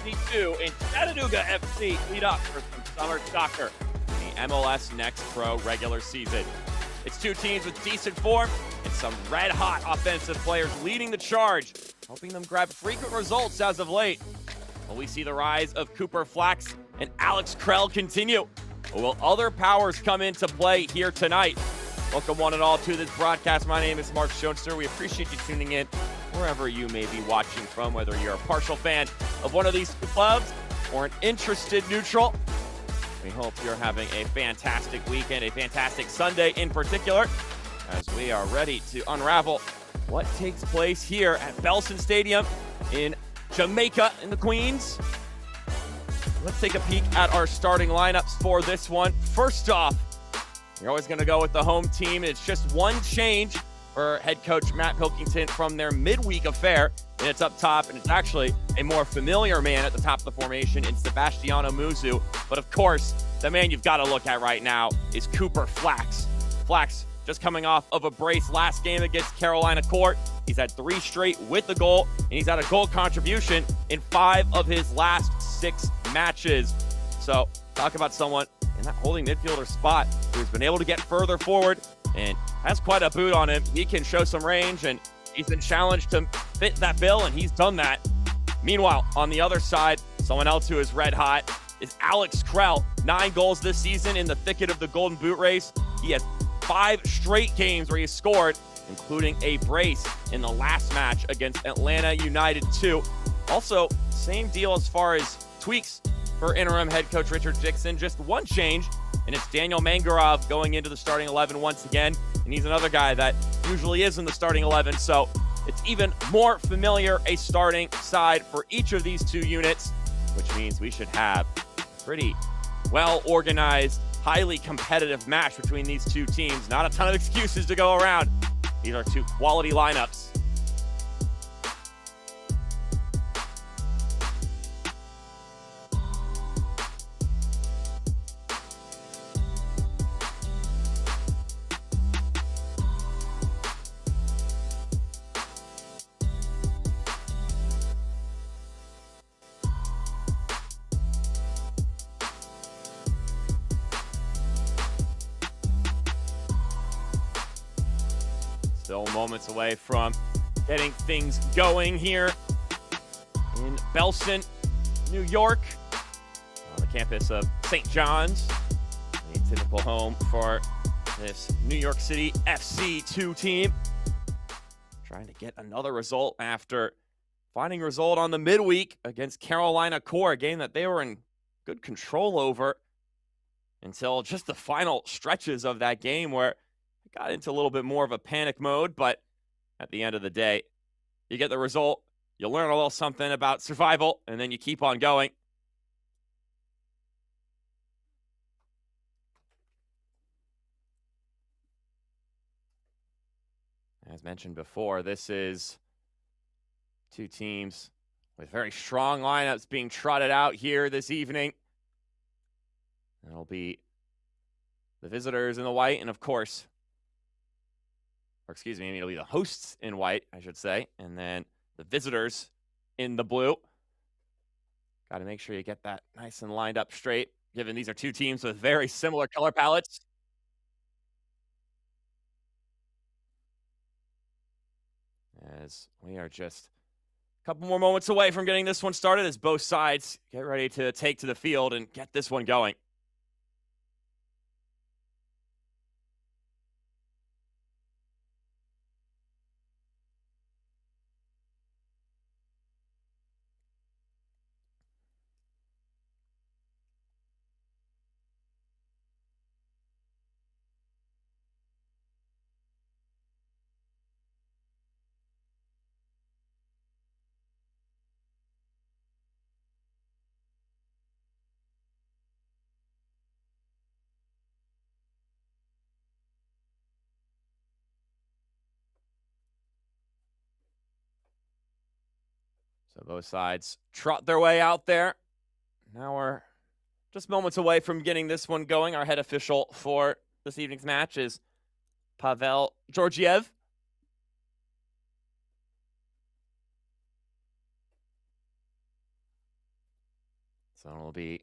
FC2 and Chattanooga FC lead up for some summer soccer in the MLS Next Pro regular season. It's two teams with decent form and some red-hot offensive players leading the charge, helping them grab frequent results as of late. Will we see the rise of Cooper Flax and Alex Krell continue? Or will other powers come into play here tonight? Welcome one and all to this broadcast. My name is Mark Schoenster. We appreciate you tuning in wherever you may be watching from, whether you're a partial fan of one of these clubs or an interested neutral. We hope you're having a fantastic weekend, a fantastic Sunday in particular, as we are ready to unravel what takes place here at Belson Stadium in Jamaica in the Queens. Let's take a peek at our starting lineups for this one. First off, you're always going to go with the home team. It's just one change for head coach Matt Pilkington from their midweek affair. And it's up top, and it's actually a more familiar man at the top of the formation in Sebastiano Muzu. But of course, the man you've got to look at right now is Cooper Flax. Flax just coming off of a brace last game against Carolina Court. He's had 3 straight with the goal, and he's had a goal contribution in 5 of his last 6 matches. So talk about someone in that holding midfielder spot who's been able to get further forward and has quite a boot on him. He can show some range, and he's been challenged to fit that bill, and he's done that. Meanwhile, on the other side, someone else who is red hot is Alex Krell. 9 goals this season in the thicket of the Golden Boot race. He has 5 straight games where he scored, including a brace in the last match against Atlanta United 2. Also, same deal as far as tweaks for interim head coach Richard Dixon. Just one change, and it's Daniel Mangarov going into the starting 11 once again. And he's another guy that usually is in the starting 11, so it's even more familiar a starting side for each of these 2 units, which means we should have a pretty well-organized, highly competitive match between these 2 teams. Not a ton of excuses to go around. These are 2 quality lineups. Still moments away from getting things going here in Belson, New York, on the campus of St. John's, the typical home for this New York City FC2 team. Trying to get another result after finding a result on the midweek against Carolina Core, a game that they were in good control over until just the final stretches of that game, where got into a little bit more of a panic mode. But at the end of the day, you get the result, you learn a little something about survival, and then you keep on going. As mentioned before, this is 2 teams with very strong lineups being trotted out here this evening. It'll be the visitors in the white, and of course, it'll be the hosts in white, I should say, and then the visitors in the blue. Got to make sure you get that nice and lined up straight, given these are 2 teams with very similar color palettes. As we are just a couple more moments away from getting this one started, as both sides get ready to take to the field and get this one going. So both sides trot their way out there. Now we're just moments away from getting this one going. Our head official for this evening's match is Pavel Georgiev. So it'll be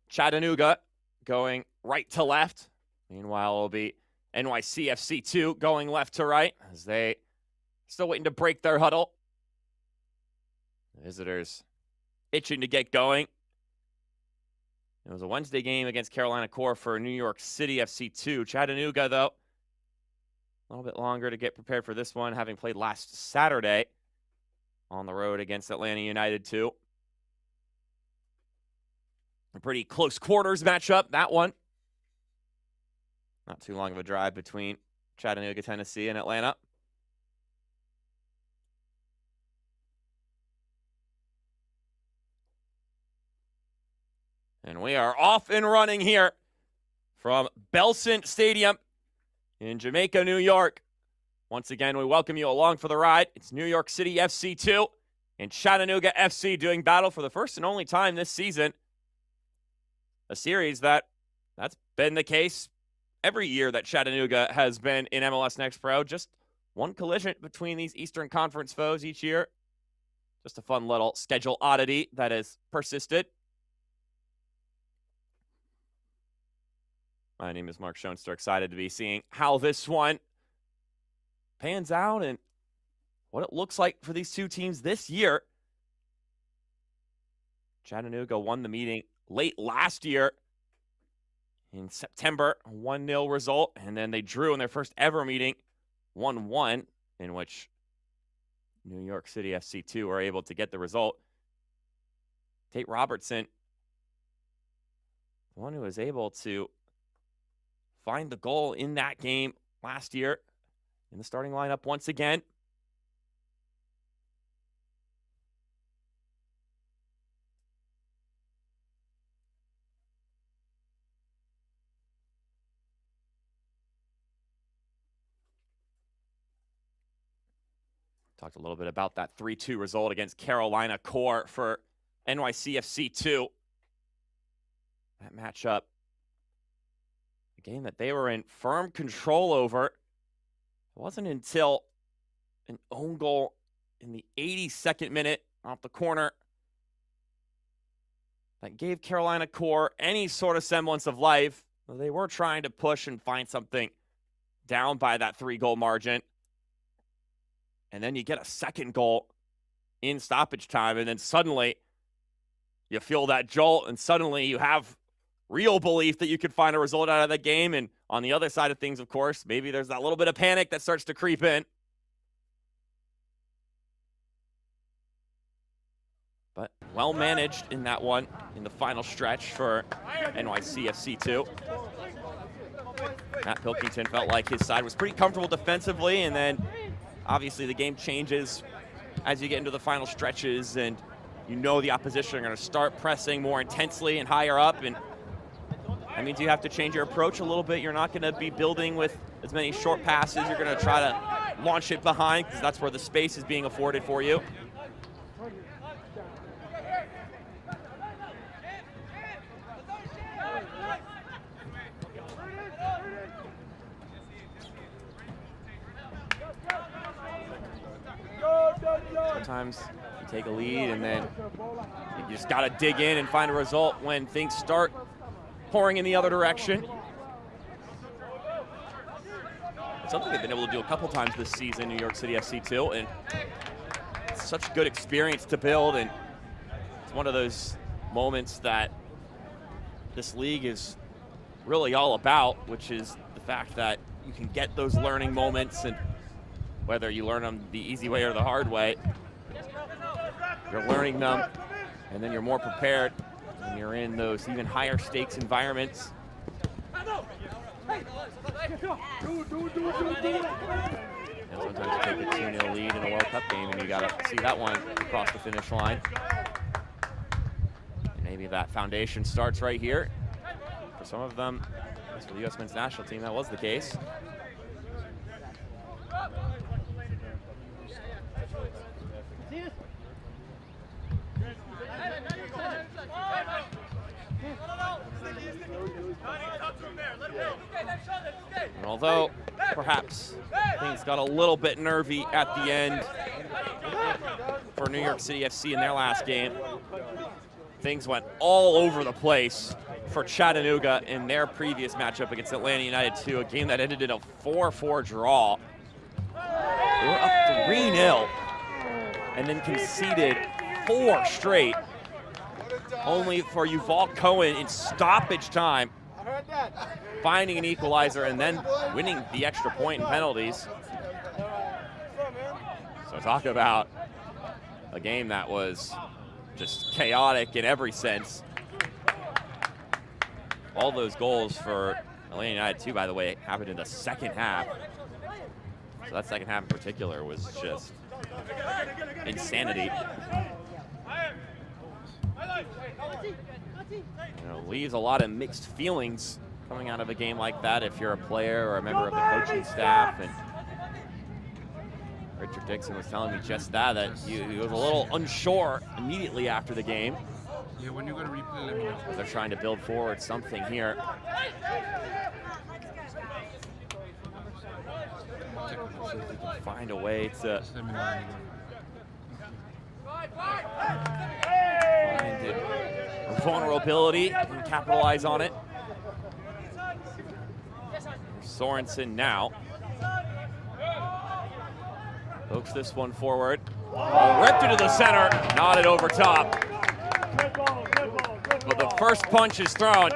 Chattanooga going right to left. Meanwhile, it'll be NYCFC2 going left to right as they still waiting to break their huddle. The visitors itching to get going. It was a Wednesday game against Carolina Core for New York City FC2. Chattanooga, though, a little bit longer to get prepared for this one, having played last Saturday on the road against Atlanta United 2. A pretty close quarters matchup, that one. Not too long of a drive between Chattanooga, Tennessee and Atlanta. And we are off and running here from Belson Stadium in Jamaica, New York. Once again, we welcome you along for the ride. It's New York City FC2 and Chattanooga FC doing battle for the first and only time this season. A series that's been the case every year that Chattanooga has been in MLS Next Pro. Just one collision between these Eastern Conference foes each year. Just a fun little schedule oddity that has persisted. My name is Mark Schoenster. Excited to be seeing how this one pans out and what it looks like for these two teams this year. Chattanooga won the meeting late last year in September, a 1-0 result, and then they drew in their first ever meeting 1-1, in which New York City FC2 were able to get the result. Tate Robertson, one who was able to find the goal in that game last year in the starting lineup once again. Talked a little bit about that 3-2 result against Carolina Core for NYCFC2. That matchup, a game that they were in firm control over. It wasn't until an own goal in the 82nd minute off the corner that gave Carolina Core any sort of semblance of life. They were trying to push and find something down by that 3-goal margin. And then you get a second goal in stoppage time, and then suddenly you feel that jolt, and suddenly you have real belief that you could find a result out of the game. And on the other side of things, of course, maybe there's that little bit of panic that starts to creep in. But well managed in that one in the final stretch for NYCFC2. Matt Pilkington felt like his side was pretty comfortable defensively, and then obviously the game changes as you get into the final stretches, and you know the opposition are going to start pressing more intensely and higher up, and that means you have to change your approach a little bit. You're not going to be building with as many short passes. You're going to try to launch it behind because that's where the space is being afforded for you. Sometimes you take a lead and then you just got to dig in and find a result when things start pouring in the other direction. It's something they've been able to do a couple times this season, New York City FC2, and it's such good experience to build, and it's one of those moments that this league is really all about, which is the fact that you can get those learning moments, and whether you learn them the easy way or the hard way, you're learning them, and then you're more prepared when you're in those even higher stakes environments. And sometimes you take a 2-0 lead in a World Cup game, and you got to see that one across the finish line. And maybe that foundation starts right here. For some of them, for the U.S. men's national team, that was the case. And although perhaps things got a little bit nervy at the end for New York City FC in their last game, things went all over the place for Chattanooga in their previous matchup against Atlanta United 2, a game that ended in a 4-4 draw. They were up 3-0 and then conceded 4 straight, only for Yuval Cohen in stoppage time finding an equalizer and then winning the extra point in penalties. So talk about a game that was just chaotic in every sense. All those goals for Atlanta United 2, by the way, happened in the second half. So that second half in particular was just insanity. You know, leaves a lot of mixed feelings coming out of a game like that if you're a player or a member of the coaching staff. And Richard Dixon was telling me just that he was a little unsure immediately after the game. Yeah, when you go to replay, let me know. They're trying to build forward something here. Find a way to find a vulnerability and capitalize on it. Sorensen now pokes this one forward. Ripped into the center, nodded over top. But the first punch is thrown.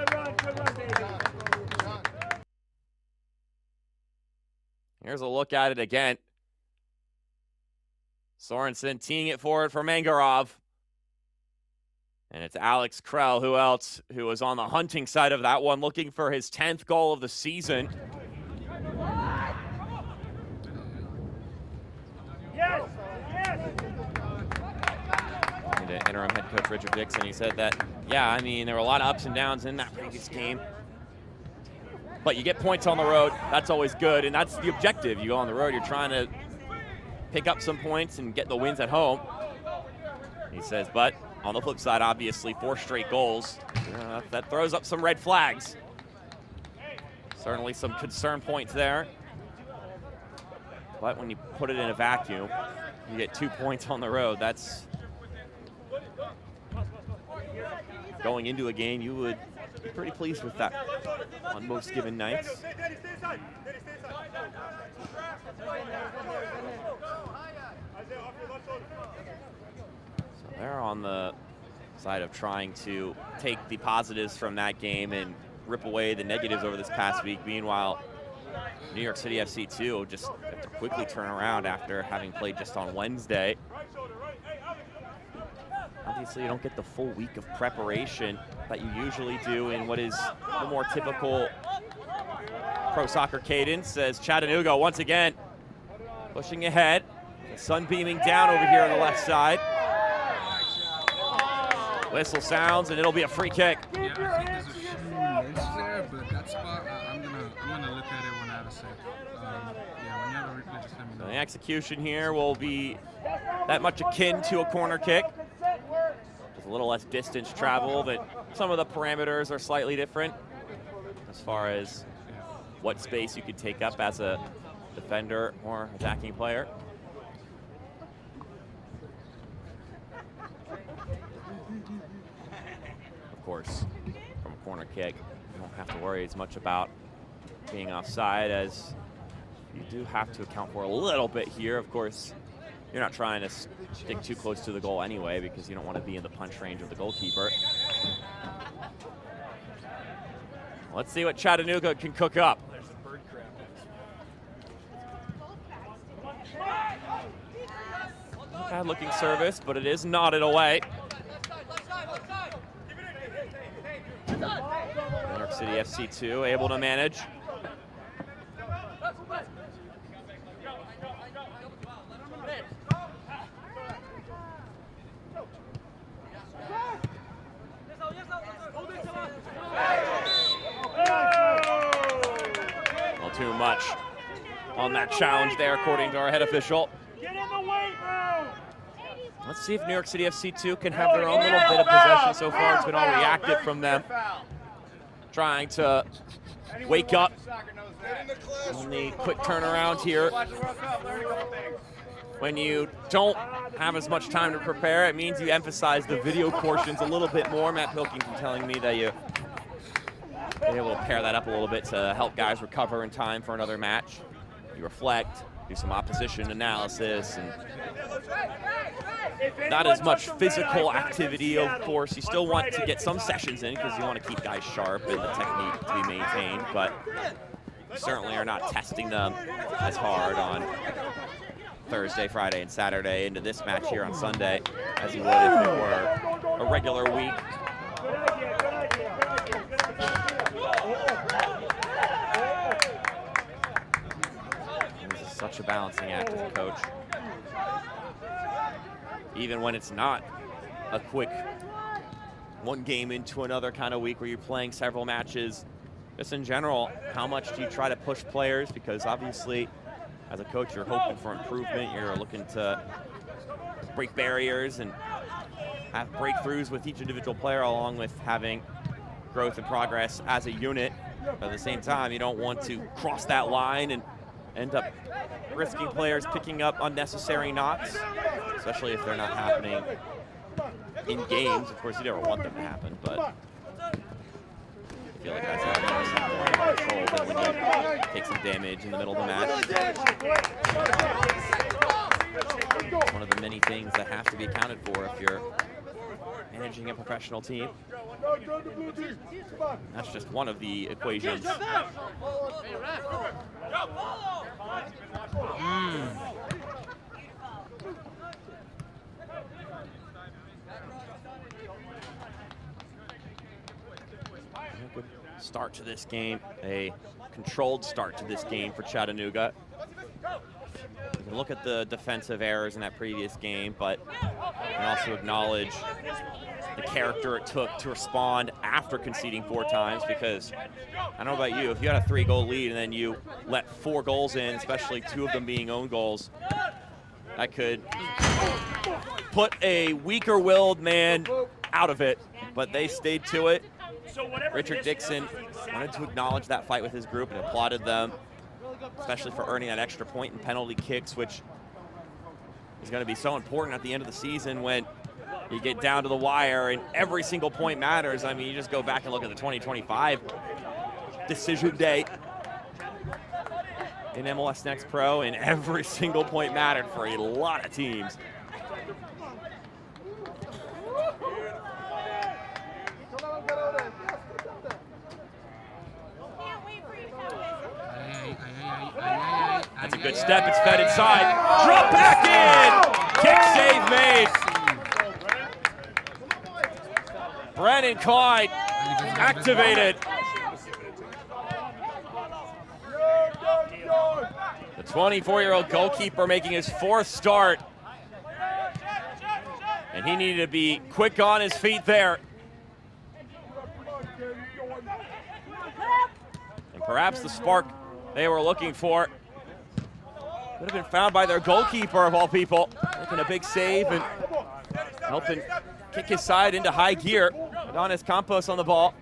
Here's a look at it again. Sorensen teeing it forward for Mangarov. And it's Alex Krell, who was on the hunting side of that one, looking for his 10th goal of the season. To interim head coach Richard Dixon, he said that, yeah, I mean, there were a lot of ups and downs in that previous game. But you get points on the road, that's always good, and that's the objective. You go on the road, you're trying to pick up some points and get the wins at home. He says, but on the flip side, obviously, 4 straight goals, that throws up some red flags. Certainly some concern points there. But when you put it in a vacuum, you get 2 points on the road. That's going into a game, you would be pretty pleased with that on most given nights. So they're on the side of trying to take the positives from that game and rip away the negatives over this past week. Meanwhile, New York City FC 2 just have to quickly turn around after having played just on Wednesday. Obviously, you don't get the full week of preparation that you usually do in what is the more typical pro soccer cadence, as Chattanooga once again pushing ahead. The sun beaming down over here on the left side. Whistle sounds, and it'll be a free kick. Yeah, I think there's a few lengths there, but that spot, I'm gonna look at it when I have a sec. Yeah, when you have a replay, just let me know. So the execution here will be that much akin to a corner kick. There's a little less distance traveled, and some of the parameters are slightly different as far as what space you could take up as a defender or attacking player. Of course, from a corner kick, you don't have to worry as much about being offside, as you do have to account for a little bit here. Of course, you're not trying to stick too close to the goal anyway, because you don't want to be in the punch range of the goalkeeper. Let's see what Chattanooga can cook up. Bad looking service, but it is nodded away. New York City FC 2 able to manage. Well, too much on that challenge there, according to our head official. Let's see if New York City FC 2 can have their own little bit of possession. So far, it's been all reactive from them, trying to wake up on the quick turnaround here. When you don't have as much time to prepare. It means you emphasize the video portions a little bit more. Matt Pilkington telling me that you're able to pair that up a little bit to help guys recover in time for another match. You reflect, do some opposition analysis, and not as much physical activity, of course. You still want to get some sessions in because you want to keep guys sharp and the technique to be maintained, but you certainly are not testing them as hard on Thursday, Friday, and Saturday into this match here on Sunday as you would if it were a regular week. This is such a balancing act as a coach. Even when it's not a quick one game into another kind of week where you're playing several matches, just in general, how much do you try to push players? Because obviously, as a coach, you're hoping for improvement. You're looking to break barriers and have breakthroughs with each individual player, along with having growth and progress as a unit. But at the same time, you don't want to cross that line and end up risking players picking up unnecessary knocks, especially if they're not happening in games. Of course, you never want them to happen, but I feel like that's some more control than when you take some damage in the middle of the match. One of the many things that have to be accounted for if you're managing a professional team. That's just one of the equations. Good start to this game, a controlled start to this game for Chattanooga. You can look at the defensive errors in that previous game, but you can also acknowledge the character it took to respond after conceding 4 times, because I don't know about you, if you had a 3-goal lead and then you let 4 goals in, especially 2 of them being own goals, that could put a weaker-willed man out of it, but they stayed to it. Richard Dixon wanted to acknowledge that fight with his group and applauded them, especially for earning that extra point in penalty kicks, which is going to be so important at the end of the season when you get down to the wire and every single point matters. I mean, you just go back and look at the 2025 decision day in MLS Next Pro, and every single point mattered for a lot of teams. That's a good step. It's fed inside. Drop back in. Kick save made. Brennan Clyde activated. The 24-year-old goalkeeper making his 4th start. And he needed to be quick on his feet there. And perhaps the spark they were looking for could have been found by their goalkeeper, of all people, making a big save and helping kick his side into high gear. Adonis Campos on the ball.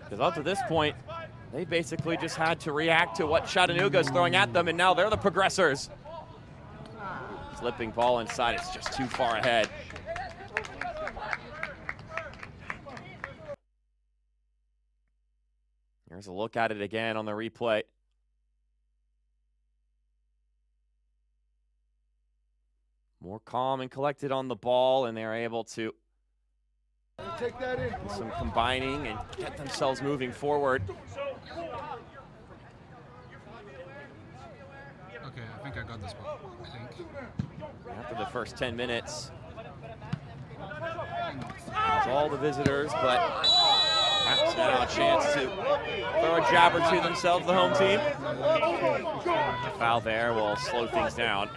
Because up to this point, they basically just had to react to what Chattanooga is throwing at them, and now they're the progressors. Slipping ball inside, it's just too far ahead. Here's a look at it again on the replay. More calm and collected on the ball, and they're able to do some combining and get themselves moving forward. Okay, I think I got this ball. I think. After the first 10 minutes, it's all the visitors, but perhaps now a chance to throw a jab or two themselves, the home team. The foul there will slow things down.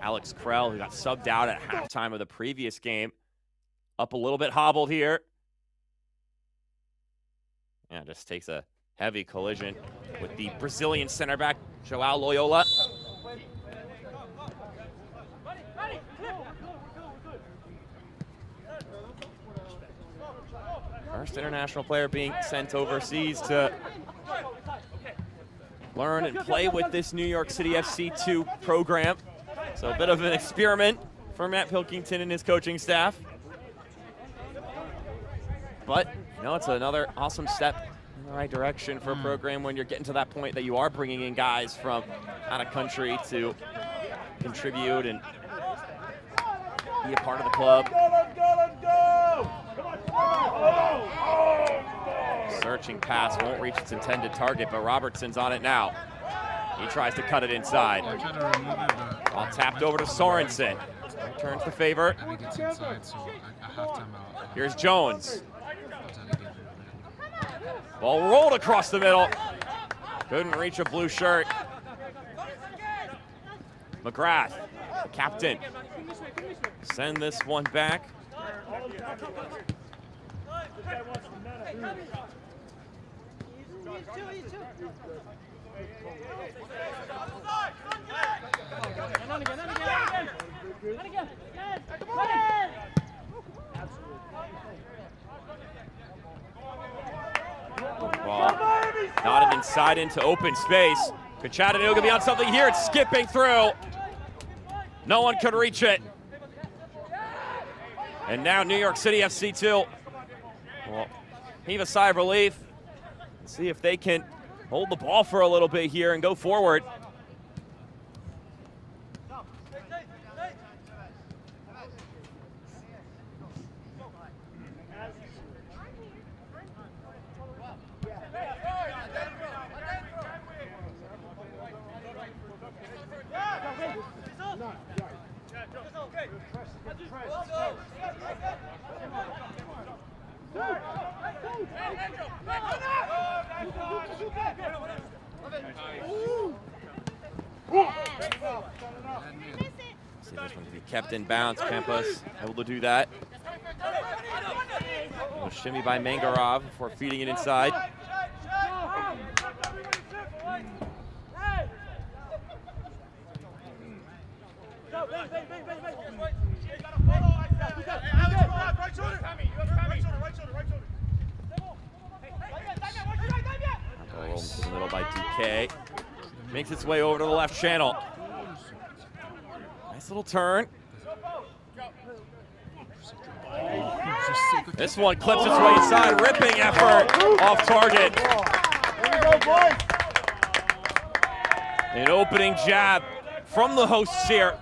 Alex Krell, who got subbed out at halftime of the previous game, up a little bit hobbled here. Yeah, just takes a heavy collision with the Brazilian center back, Joao Loyola. First international player being sent overseas to learn and play with this New York City FC2 program. So a bit of an experiment for Matt Pilkington and his coaching staff. But, you know, it's another awesome step in the right direction for a program when you're getting to that point that you are bringing in guys from out of country to contribute and be a part of the club. Searching pass won't reach its intended target, but Robertson's on it now. He tries to cut it inside. Ball tapped over to Sorensen. Returns the favor. I think it's inside, so I have time out. Here's Jones. Ball rolled across the middle. Couldn't reach a blue shirt. McGrath, the captain. Send this one back. Ball nodded inside into open space. Could Chattanooga be on something here? It's skipping through. No one could reach it. And now New York City FC2 will heave a sigh of relief. See if they can hold the ball for a little bit here and go forward. See this one to be kept in bounds. Campos able to do that. A shimmy by Mangarov before feeding it inside. Rolled to the middle by DK. Makes its way over to the left channel. Nice little turn. This one clips its way inside. Ripping effort off target. An opening jab from the hosts here.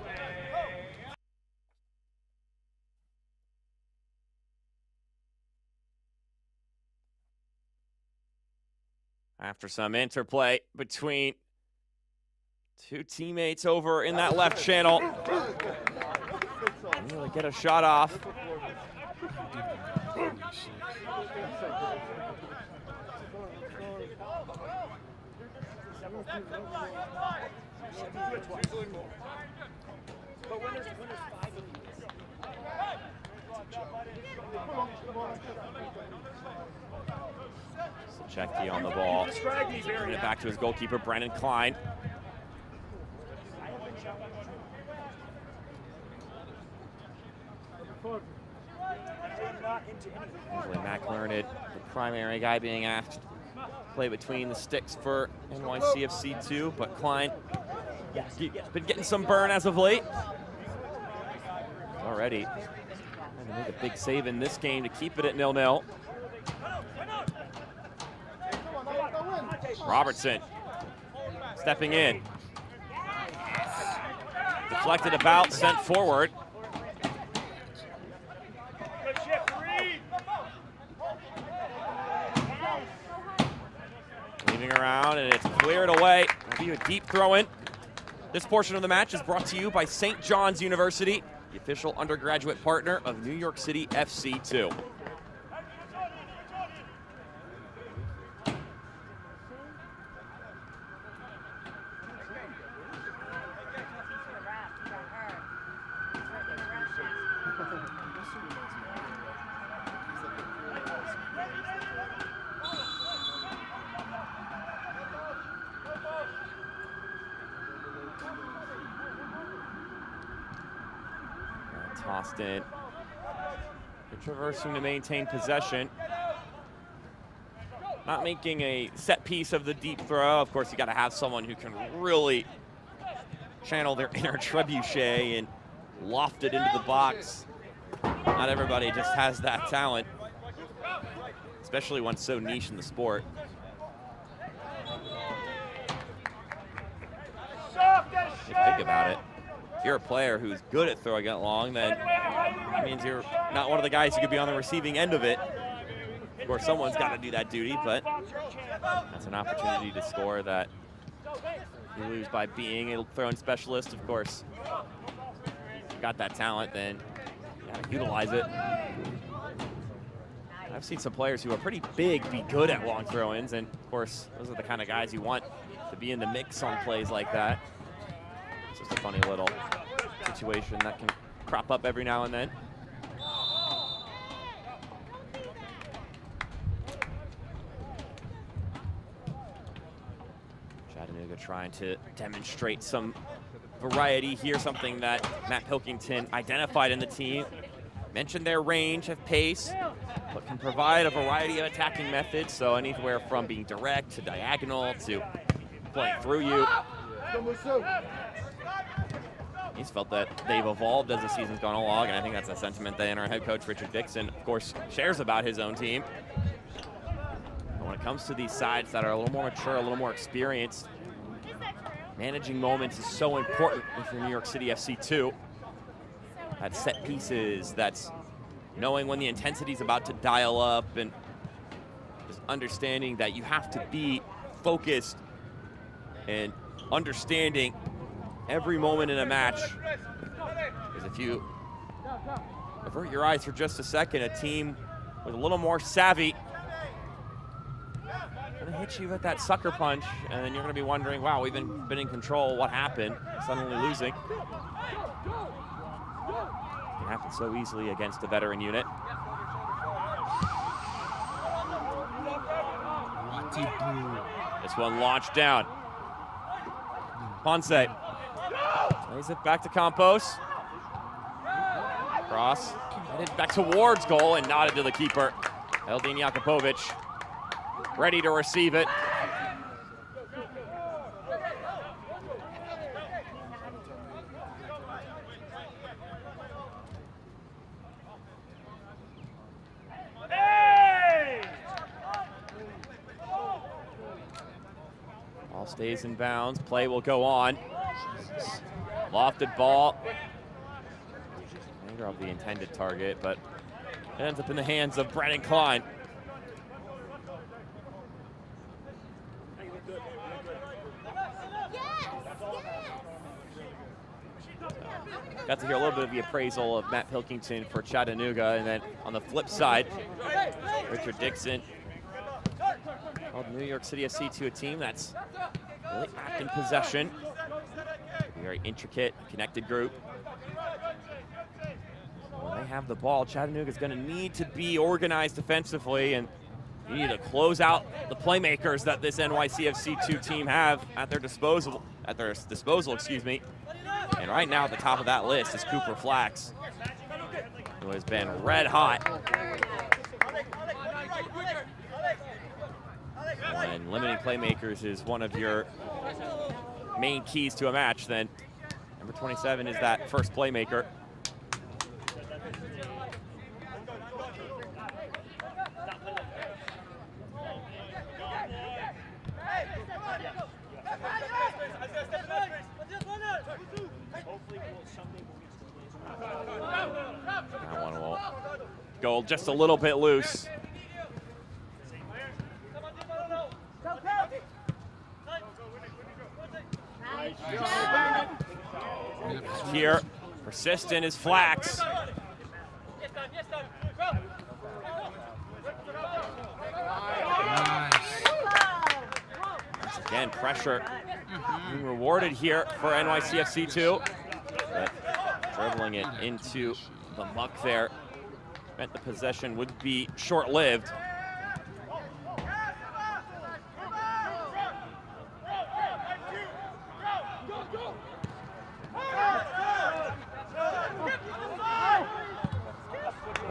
After some interplay between two teammates over in that left channel. Really get a shot off. Checky on the ball. Bring it back to his goalkeeper, Brennan Klein. Usually Mac Learned, the primary guy being asked to play between the sticks for NYCFC2, but Klein been getting some burn as of late. Already trying to make a big save in this game to keep it at 0-0. Robertson stepping in. Deflected about, sent forward. Leaving around, and it's cleared away. It'll be a deep throw-in. This portion of the match is brought to you by St. John's University, the official undergraduate partner of New York City FC2. Tossed in. They're traversing to maintain possession. not making a set piece of the deep throw. Of course, you got to have someone who can really channel their inner trebuchet and loft it into the box. Not everybody just has that talent, especially when it's so niche in the sport. If you think about it, if you're a player who's good at throwing it long, then it means you're not one of the guys who could be on the receiving end of it. Of course, someone's got to do that duty, but that's an opportunity to score that you lose by being a throwing specialist. Of course, if you got that talent, then you got to utilize it. I've seen some players who are pretty big be good at long throw-ins, and of course, those are the kind of guys you want to be in the mix on plays like that. It's just a funny little situation that can crop up every now and then. Chattanooga trying to demonstrate some variety here, something that Matt Pilkington identified in the team. Mentioned their range of pace, but can provide a variety of attacking methods, so anywhere from being direct to diagonal to playing through you. He's felt that they've evolved as the season's gone along, and I think that's a sentiment that our head coach, Richard Dixon, of course, shares about his own team. But when it comes to these sides that are a little more mature, a little more experienced, managing moments is so important if you're New York City FC 2. That's set pieces, that's knowing when the intensity is about to dial up, and just understanding that you have to be focused and understanding every moment in a match. Because if you avert your eyes for just a second, a team with a little more savvy gonna hit you with that sucker punch, and then you're gonna be wondering, wow, we've been in control, what happened? Suddenly losing. It can happen so easily against a veteran unit. This one launched down. Ponce lays it back to Campos. Cross headed back towards goal and nodded to the keeper, Eldin Jakupovic, ready to receive it. Ball stays in bounds. Play will go on. Lofted ball. Anger of the intended target, but it ends up in the hands of Brandon Klein. Got to hear a little bit of the appraisal of Matt Pilkington for Chattanooga, and then on the flip side, Richard Dixon called New York City FC to a team that's really act in possession. A very intricate, connected group. When they have the ball, Chattanooga is going to need to be organized defensively, and you need to close out the playmakers that this NYCFC2 team have at their disposal. And right now at the top of that list is Cooper Flax, who has been red hot. When limiting playmakers is one of your main keys to a match, then number 27 is that first playmaker. That one will go just a little bit loose. Here, persistent is Flax. Once again, pressure being rewarded here for NYCFC2. But dribbling it into the muck there meant the possession would be short-lived.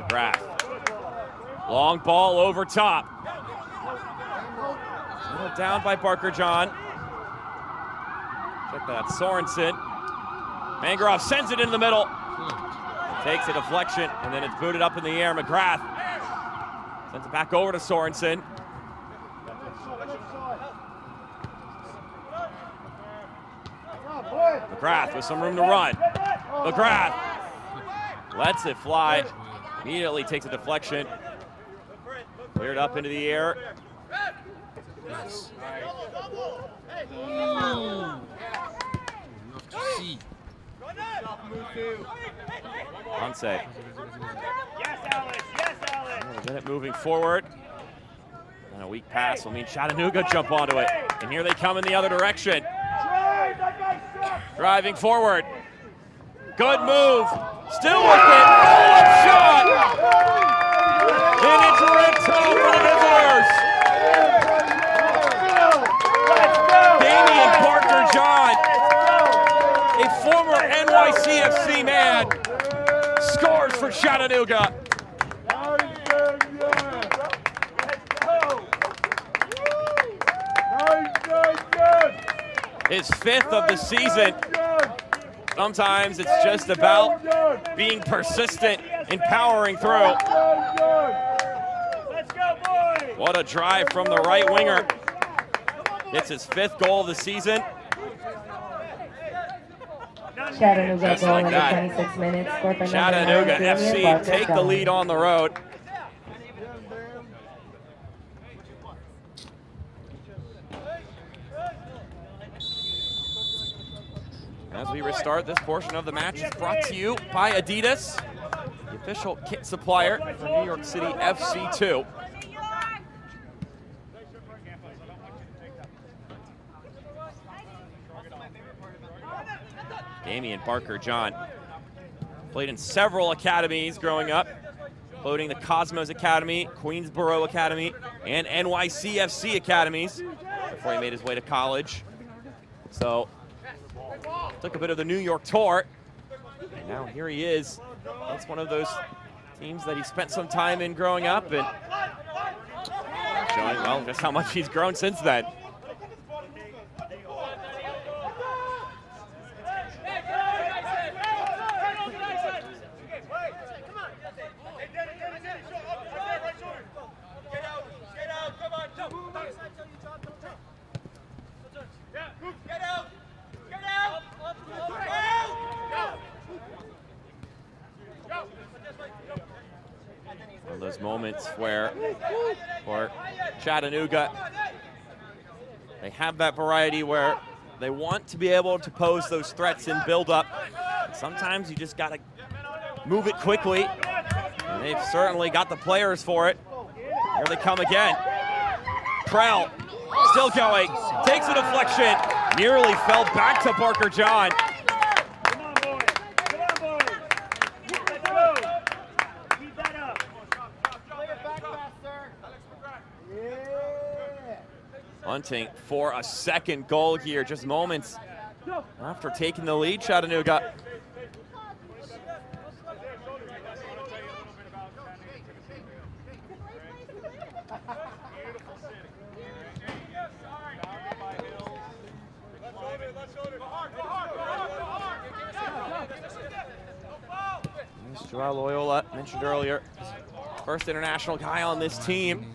McGrath. Long ball over top. down by Barker John. Check that out, Sorensen. Mangrove sends it in the middle. Takes a deflection, and then it's booted up in the air. McGrath sends it back over to Sorensen. McGrath with some room to run. McGrath lets it fly. Immediately takes a deflection. Cleared up into the air. Nice. Ponce. Yes, Alex. Yes, Alex. A minute moving forward. And a weak pass will mean Chattanooga jump onto it. And here they come in the other direction. Driving forward. Good move. Still with it. Pull-up shot. And it's ripped home for the visitors. Damian Parker John, a former NYCFC man, scores for Chattanooga. His 5th of the season. Sometimes it's just about being persistent and powering through. What a drive from the right winger. It's his 5th goal of the season. Chattanooga Just goal like in that. 26 minutes. Chattanooga FC take the lead on the road. As we restart, this portion of the match is brought to you by Adidas, the official kit supplier for New York City FC2. Damian Barker John played in several academies growing up, including the Cosmos Academy, Queensboro Academy, and NYCFC academies before he made his way to college. So, took a bit of the New York tour, and now here he is. That's one of those teams that he spent some time in growing up, and showing, well, just how much he's grown since then. One of those moments where, for Chattanooga, they have that variety where they want to be able to pose those threats and build up. Sometimes you just got to move it quickly, and they've certainly got the players for it. Here they come again. Krell, still going, takes a deflection, nearly fell back to Barker John. Hunting for a second goal here, just moments after taking the lead, Chattanooga. Joao Loyola, mentioned earlier, first international guy on this team.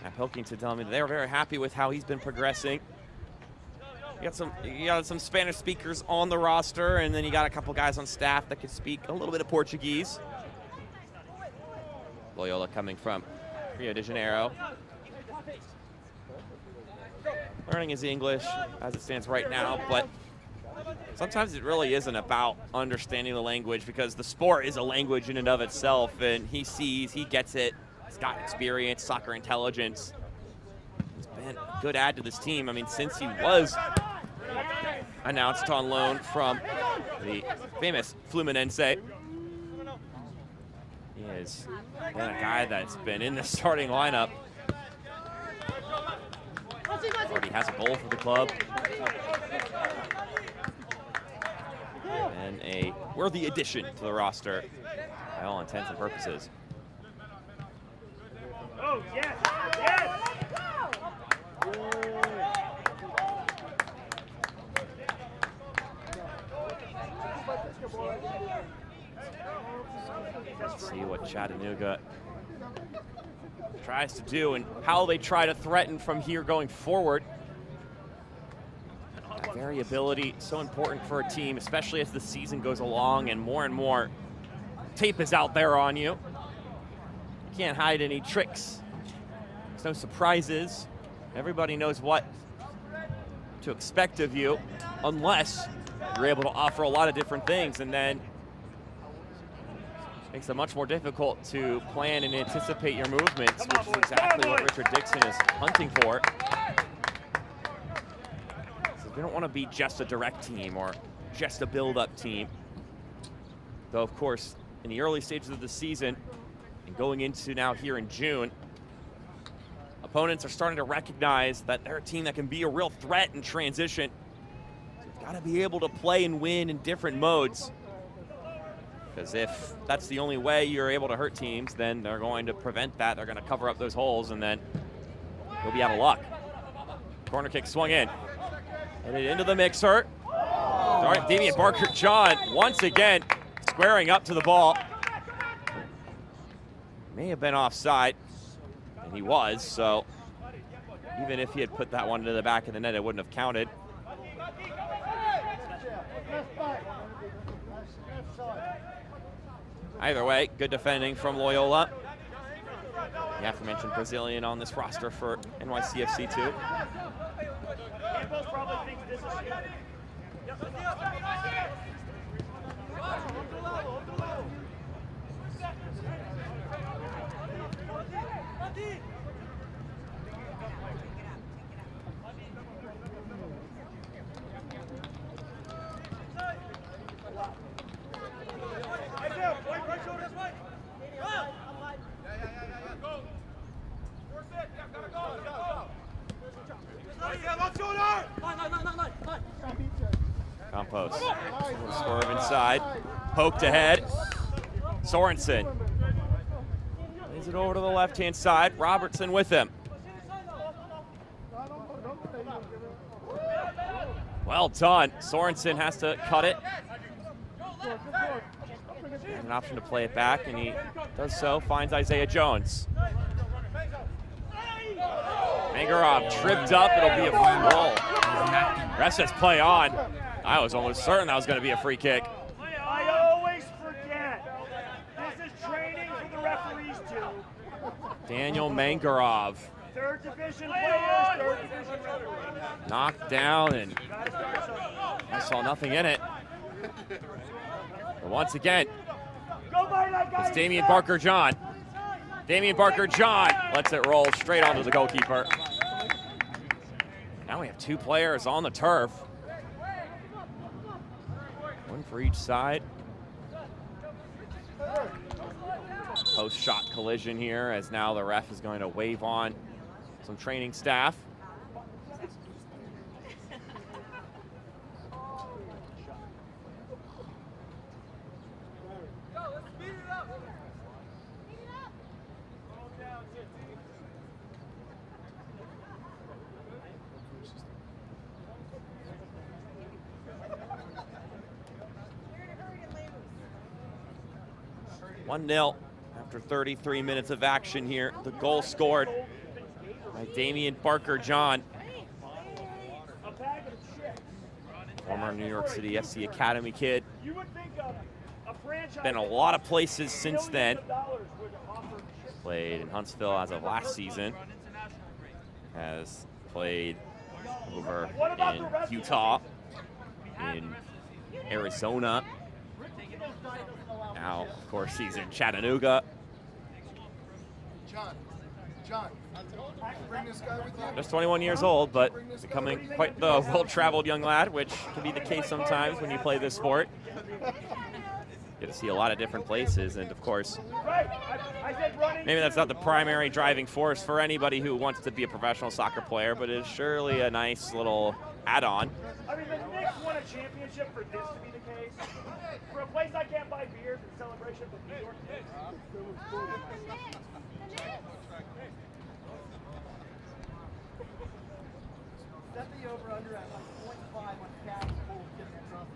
Matt Pilkington telling me that they're very happy with how he's been progressing. You got some Spanish speakers on the roster, and then you got a couple guys on staff that can speak a little bit of Portuguese. Loyola coming from Rio de Janeiro. Learning his English as it stands right now, but sometimes it really isn't about understanding the language, because the sport is a language in and of itself, and he sees, he gets it. He's got experience, soccer intelligence. He's been a good add to this team. I mean, since he was announced on loan from the famous Fluminense, he has been a guy that's been in the starting lineup. Already has a goal for the club. And a worthy addition to the roster by all intents and purposes. Oh, yes, yes. Let's see what Chattanooga tries to do and how they try to threaten from here going forward. That variability, so important for a team, especially as the season goes along and more tape is out there on you. You can't hide any tricks. There's no surprises. Everybody knows what to expect of you, unless you're able to offer a lot of different things, and then makes it much more difficult to plan and anticipate your movements, which is exactly what Richard Dixon is hunting for. So we don't want to be just a direct team or just a build-up team. Though, of course, in the early stages of the season and going into now here in June, opponents are starting to recognize that they're a team that can be a real threat in transition. So you've got to be able to play and win in different modes. Because if that's the only way you're able to hurt teams, then they're going to prevent that. They're going to cover up those holes, and then you'll be out of luck. Corner kick swung in. Headed into the mixer. Damian Barker-John once again squaring up to the ball. May have been offside, and he was, so even if he had put that one into the back of the net, it wouldn't have counted. Either way, good defending from Loyola. The aforementioned Brazilian on this roster for NYCFC too. Campbell probably thinks this is good. Campos, swerve inside, poked ahead. Sorensen lays it over to the left-hand side. Robertson with him. Well done. Sorensen has to cut it. Has an option to play it back, and he does so. Finds Isaiah Jones. Mangarov tripped up. It'll be a goal. Rest says play on. I was almost certain that was going to be a free kick. I always forget. This is training for the referees too. Daniel Mangarov. Third division players, third division referees. Knocked down, and I saw nothing in it. But once again, it's Damian Barker-John. Damian Barker-John lets it roll straight onto the goalkeeper. Now we have two players on the turf. One for each side. Post-shot collision here, as now the ref is going to wave on some training staff. (1-0) after 33 minutes of action here. The goal scored by Damian Barker-John, former New York City FC Academy kid. Been a lot of places since then. Played in Huntsville as of last season. Has played over in Utah, in Arizona. Now, of course, he's in Chattanooga. John, bring this guy with you. Just 21 years old, but becoming quite the well-traveled young lad, which can be the case sometimes when you play this sport. get to see a lot of different places, and of course, Right. I said running. maybe that's not the primary driving force for anybody who wants to be a professional soccer player, but it is surely a nice little add-on. I mean, the Knicks won a championship for this to be the case. For a place I can't buy beers in celebration of the New York Knicks. Set the over-under at like 0.5 on Cavs full getting that trophy.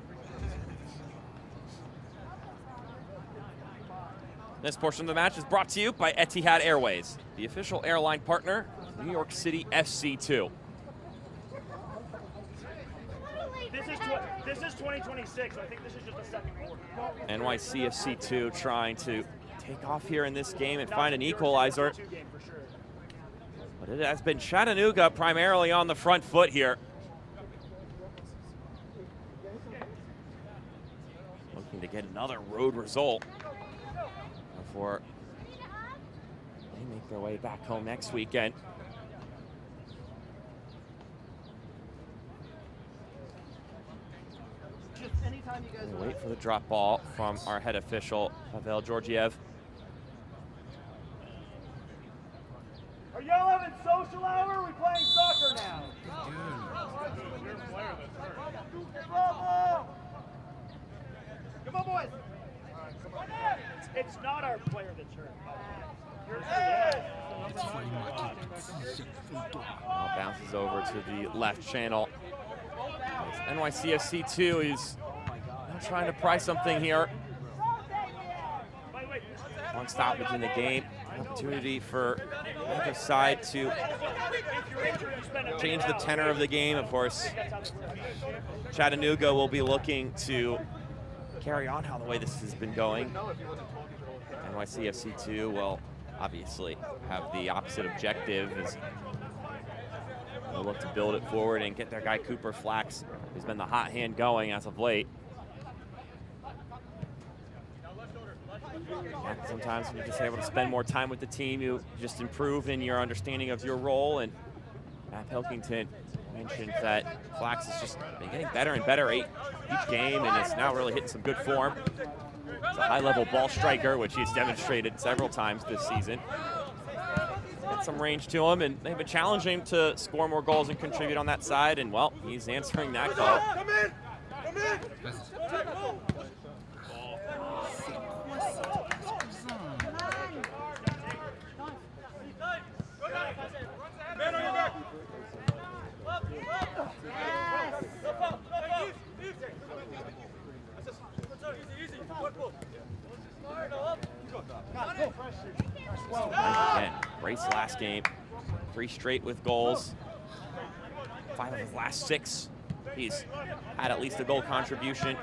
This portion of the match is brought to you by Etihad Airways, the official airline partner of New York City FC2. This is 2026. I think this is just the second quarter. NYCFC2 trying to take off here in this game and find an equalizer. But it has been Chattanooga primarily on the front foot here. Looking to get another road result before they make their way back home next weekend. Anytime you guys Wait for the drop ball from our head official, Pavel Georgiev. Are y'all having social hour? Or are we playing soccer now? Come on, boys. It's not our player that's hurt. Ball bounces over to the left channel. NYCFC2 is trying to pry something here. One stoppage in the game. Opportunity for the other side to change the tenor of the game. Of course, Chattanooga will be looking to carry on how the way this has been going. NYCFC2 will obviously have the opposite objective, as they'll look to build it forward and get their guy Cooper Flax, who's been the hot hand going as of late. And sometimes when you're just able to spend more time with the team, you just improve in your understanding of your role. And Matt Pilkington mentioned that Flax has just been getting better and better each game and is now really hitting some good form. He's a high-level ball striker, which he's demonstrated several times this season. Got some range to him, and they've been challenging him to score more goals and contribute on that side, and, well, he's answering that call. Come in! Come in! Again, Brace last game, 3 straight with goals. 5 of his last 6, he's had at least a goal contribution.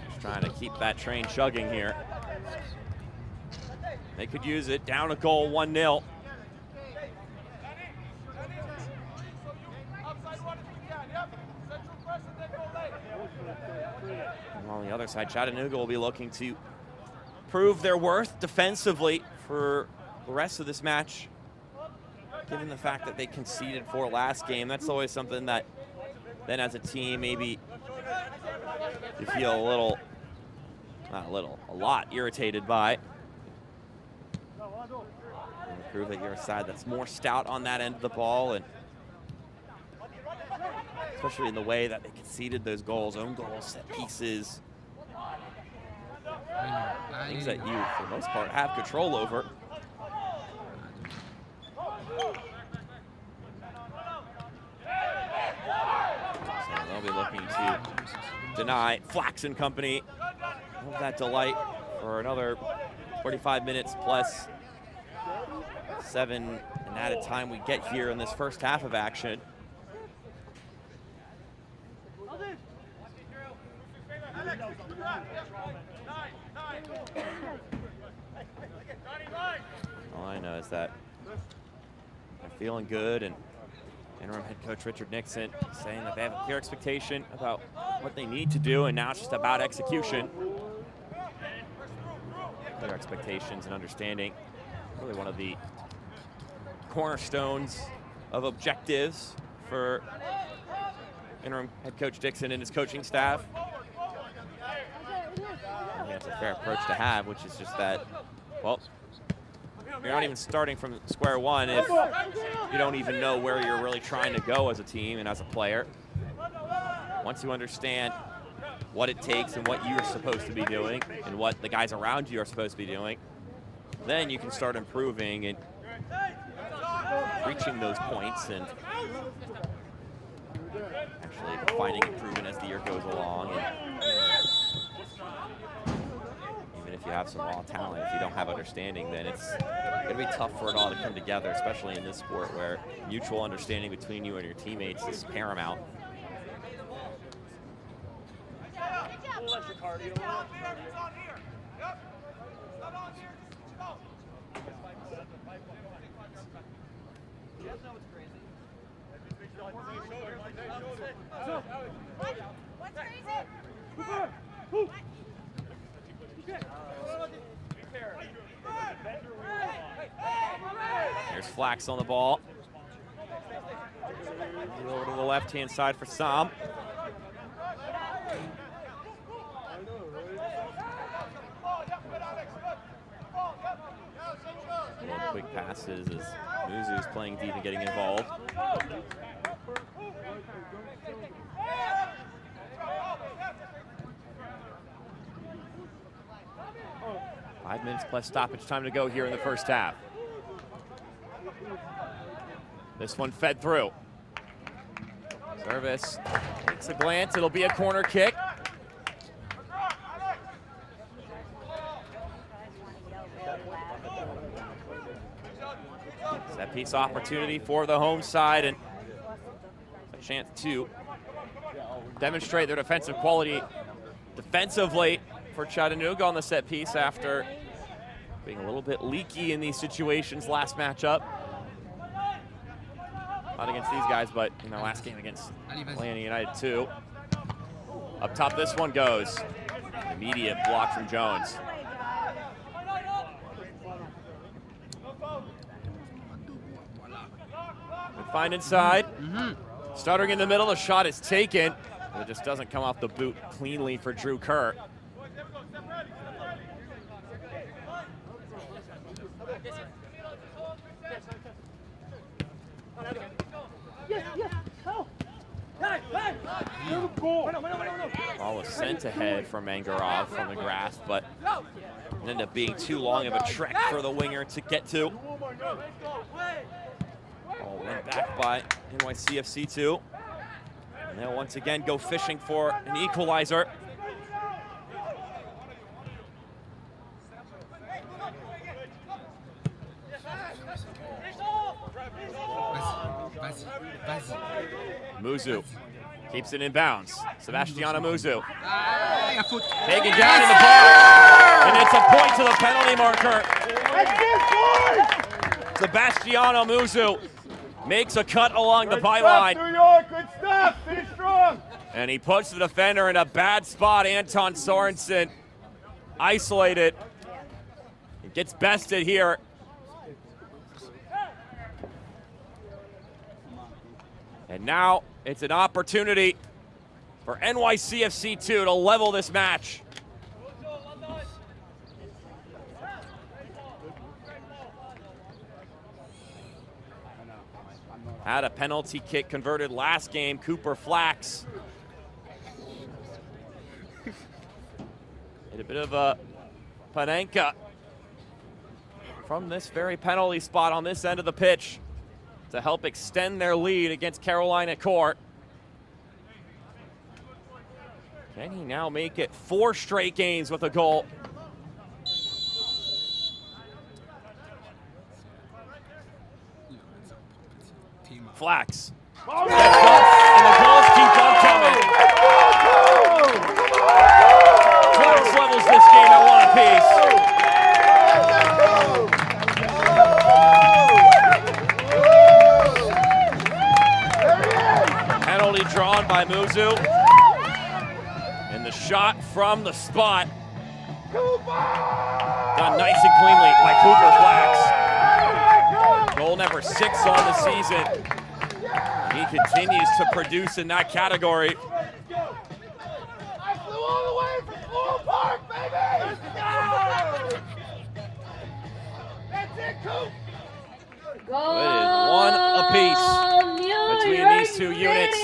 Just trying to keep that train chugging here. They could use it. Down a goal, 1-0. And on the other side, Chattanooga will be looking to prove their worth defensively for the rest of this match. Given the fact that they conceded 4 last game, that's always something that then as a team maybe you feel a little, not a little, a lot irritated by. And prove that you're a side that's more stout on that end of the ball, and especially in the way that they conceded those goals, own goals, set pieces, things that you, for the most part, have control over. So they'll be looking to deny Flax and company of that delight for another 45 minutes plus 7 and added time we get here in this first half of action. All I know is that they're feeling good, and interim head coach Richard Nixon saying that they have a clear expectation about what they need to do, and now it's just about execution. Clear expectations and understanding, really one of the cornerstones of objectives for interim head coach Dixon and his coaching staff. I think that's a fair approach to have, which is just that, well, you're not even starting from square one if you don't even know where you're really trying to go as a team and as a player. Once you understand what it takes and what you're supposed to be doing and what the guys around you are supposed to be doing, then you can start improving and reaching those points and actually finding improvement as the year goes along. And even if you have some raw talent, if you don't have understanding, then it's going to be tough for it all to come together, especially in this sport where mutual understanding between you and your teammates is paramount. There's Flax on the ball. Over to the left-hand side for Sam. Quick passes as Muzu's playing deep and getting involved. 5 minutes plus stoppage time to go here in the first half. This one fed through. Service takes a glance. It'll be a corner kick. Set piece opportunity for the home side and a chance to demonstrate their defensive quality defensively for Chattanooga on the set piece after being a little bit leaky in these situations last matchup. Not against these guys, but in their last game against Atlanta United 2. Up top, this one goes. Immediate block from Jones. And find inside. Stuttering in the middle, the shot is taken. But it just doesn't come off the boot cleanly for Drew Kerr. Ball was sent ahead from Mangarov from the grasp, but it ended up being too long of a trek for the winger to get to. Ball went back by NYCFC2. And they'll once again go fishing for an equalizer. Muzu keeps it in bounds. Sebastiano Muzu. Taken down in the box. And it's a point to the penalty marker. Sebastiano Muzu makes a cut along the byline. New York, good stuff. Finish strong. And he puts the defender in a bad spot. Anton Sorensen isolated. He gets bested here. And now it's an opportunity for NYCFC2 to level this match. Had a penalty kick converted last game, Cooper Flax. Hit a bit of a Panenka from this very penalty spot on this end of the pitch to help extend their lead against Carolina Court. Can he now make it 4 straight games with a goal? Flax. And the goals keep on coming. Flax levels this game at 1 apiece. Penalty drawn by Muzu. And the shot from the spot. Done nice and cleanly by Cooper Flax. Goal number 6 on the season. He continues to produce in that category. I flew all the way from Floral Park, baby! Let's go! That's it, Coop! It is one apiece between these two units.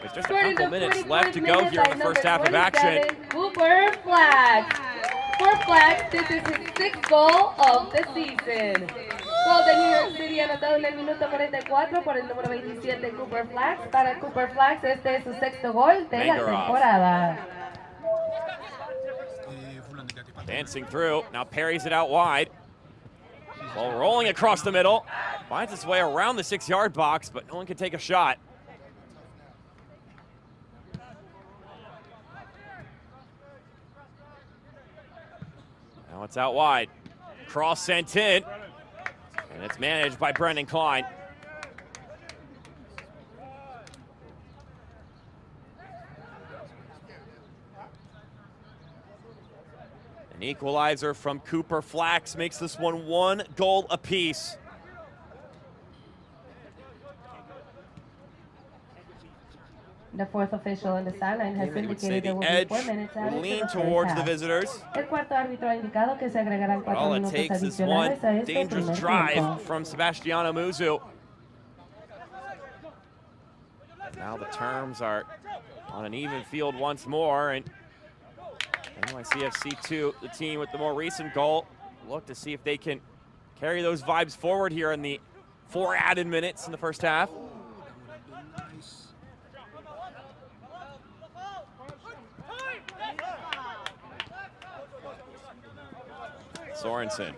With just a couple minutes left to go here in the first half of action. Cooper Flax. For Flax, this is his 6th goal of the season. Gol de New York City anotado en el minuto 44 por el número 27 Cooper Flax. Para Cooper Flax, este es su 6º gol de la temporada. Dancing through, now parries it out wide. Ball rolling across the middle. Finds its way around the 6-yard box, but no one can take a shot. Now it's out wide. Cross sent in. And it's managed by Brendan Klein. An equalizer from Cooper Flax makes this one 1 goal apiece. The 4th official on the sideline has indicated there will be 4 minutes added lean towards the visitors. El cuarto árbitro ha indicado que se agregarán 4 All it minutos takes is one adicionales a este dangerous primer drive tiempo. from Sebastiano Muzu. Now the terms are on an even field once more, and NYCFC2, the team with the more recent goal, look to see if they can carry those vibes forward here in the 4 added minutes in the first half. Sorensen.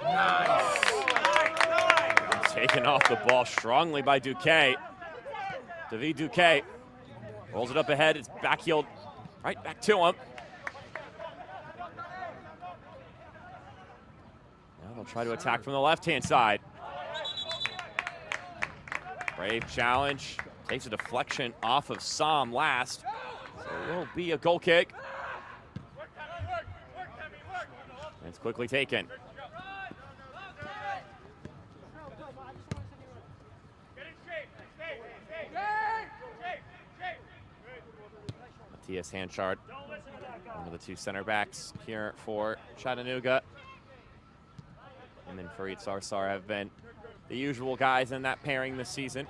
Nice. Taken off the ball strongly by Duque. David Duque rolls it up ahead. It's backheeled right back to him. Now they'll try to attack from the left-hand side. Brave challenge. Takes a deflection off of Sam last. So it will be a goal kick. And it's quickly taken. Matthias Hanchard, one of the 2 center backs here for Chattanooga. And then Farid Sarsar have been the usual guys in that pairing this season.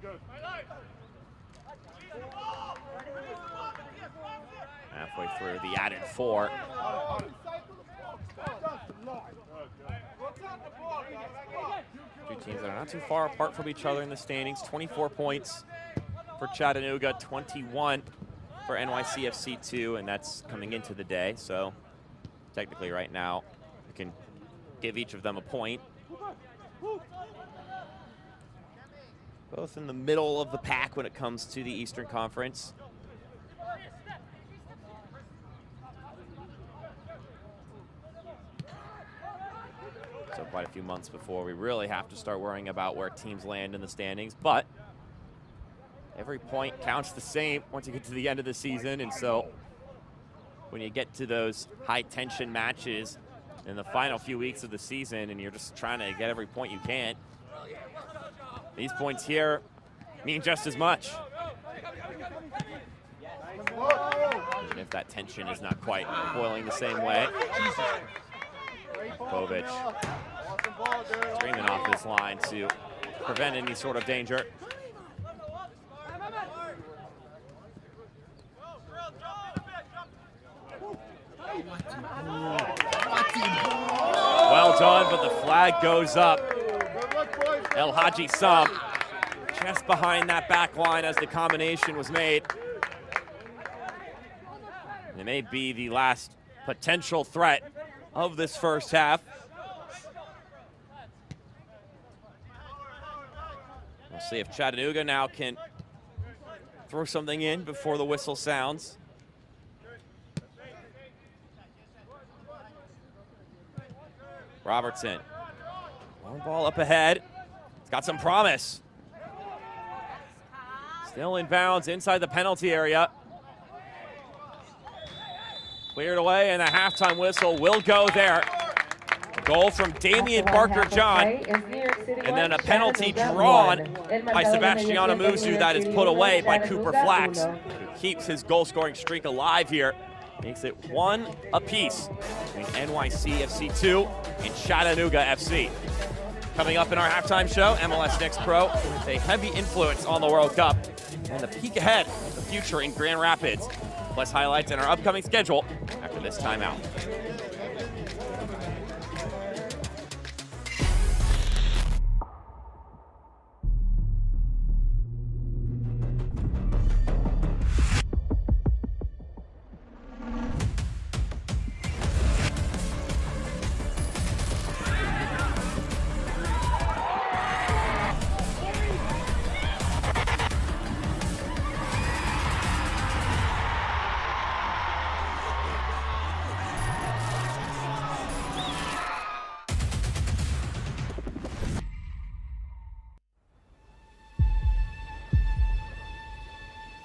Good. Halfway through the added 4. Two teams that are not too far apart from each other in the standings. 24 points for Chattanooga, 21 for NYCFC2, and that's coming into the day. So technically right now, we can give each of them a point. Both in the middle of the pack when it comes to the Eastern Conference. So quite a few months before we really have to start worrying about where teams land in the standings. But every point counts the same once you get to the end of the season. And so when you get to those high tension matches in the final few weeks of the season and you're just trying to get every point you can, these points here mean just as much. Even if that tension is not quite boiling the same way. Kovic screaming off this line to prevent any sort of danger. Well done, but the flag goes up. El Hadji Sam just behind that back line as the combination was made. It may be the last potential threat of this first half. We'll see if Chattanooga now can throw something in before the whistle sounds. Robertson. Long ball up ahead. It's got some promise. Still in bounds inside the penalty area. Cleared away, and the halftime whistle will go there. A goal from Damian Barker-John, and then a penalty drawn by Sebastiano Musu that is put away by Cooper Flax, who keeps his goal-scoring streak alive here. Makes it 1 apiece between NYC FC 2 and Chattanooga FC. Coming up in our halftime show, MLS Next Pro with a heavy influence on the World Cup and a peek ahead at the future in Grand Rapids. Plus highlights in our upcoming schedule after this timeout.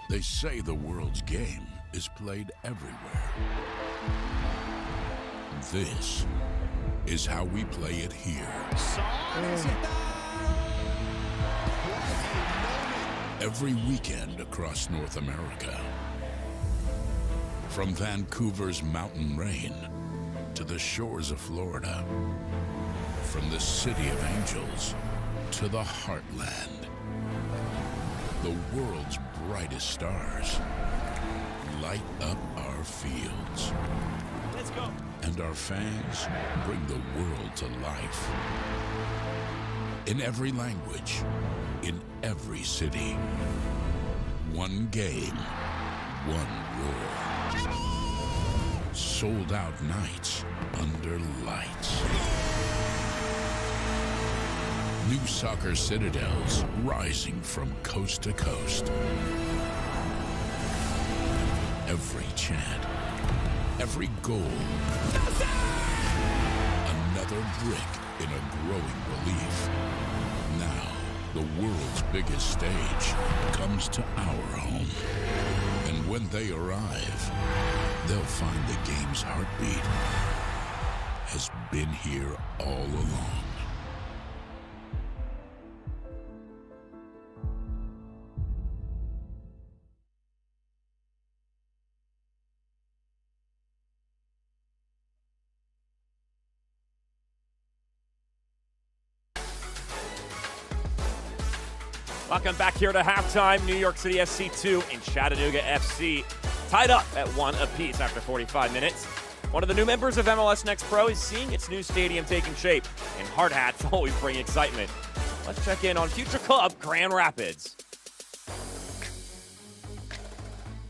They say the world's game is played everywhere. This is how we play it here. Every weekend across North America. From Vancouver's mountain rain to the shores of Florida. From the city of angels to the heartland. The world's brightest stars light up our fields. Let's go. And our fans bring the world to life. In every language, in every city. One game, one roar. Sold out nights under lights. New soccer citadels rising from coast to coast. Every chant, every goal, another brick in a growing relief. Now, the world's biggest stage comes to our home. And when they arrive, they'll find the game's heartbeat has been here all along. Welcome back here to halftime. New York City FC 2 and Chattanooga FC tied up at 1 apiece after 45 minutes. One of the new members of MLS Next Pro is seeing its new stadium taking shape, and hard hats always bring excitement. Let's check in on future club Grand Rapids.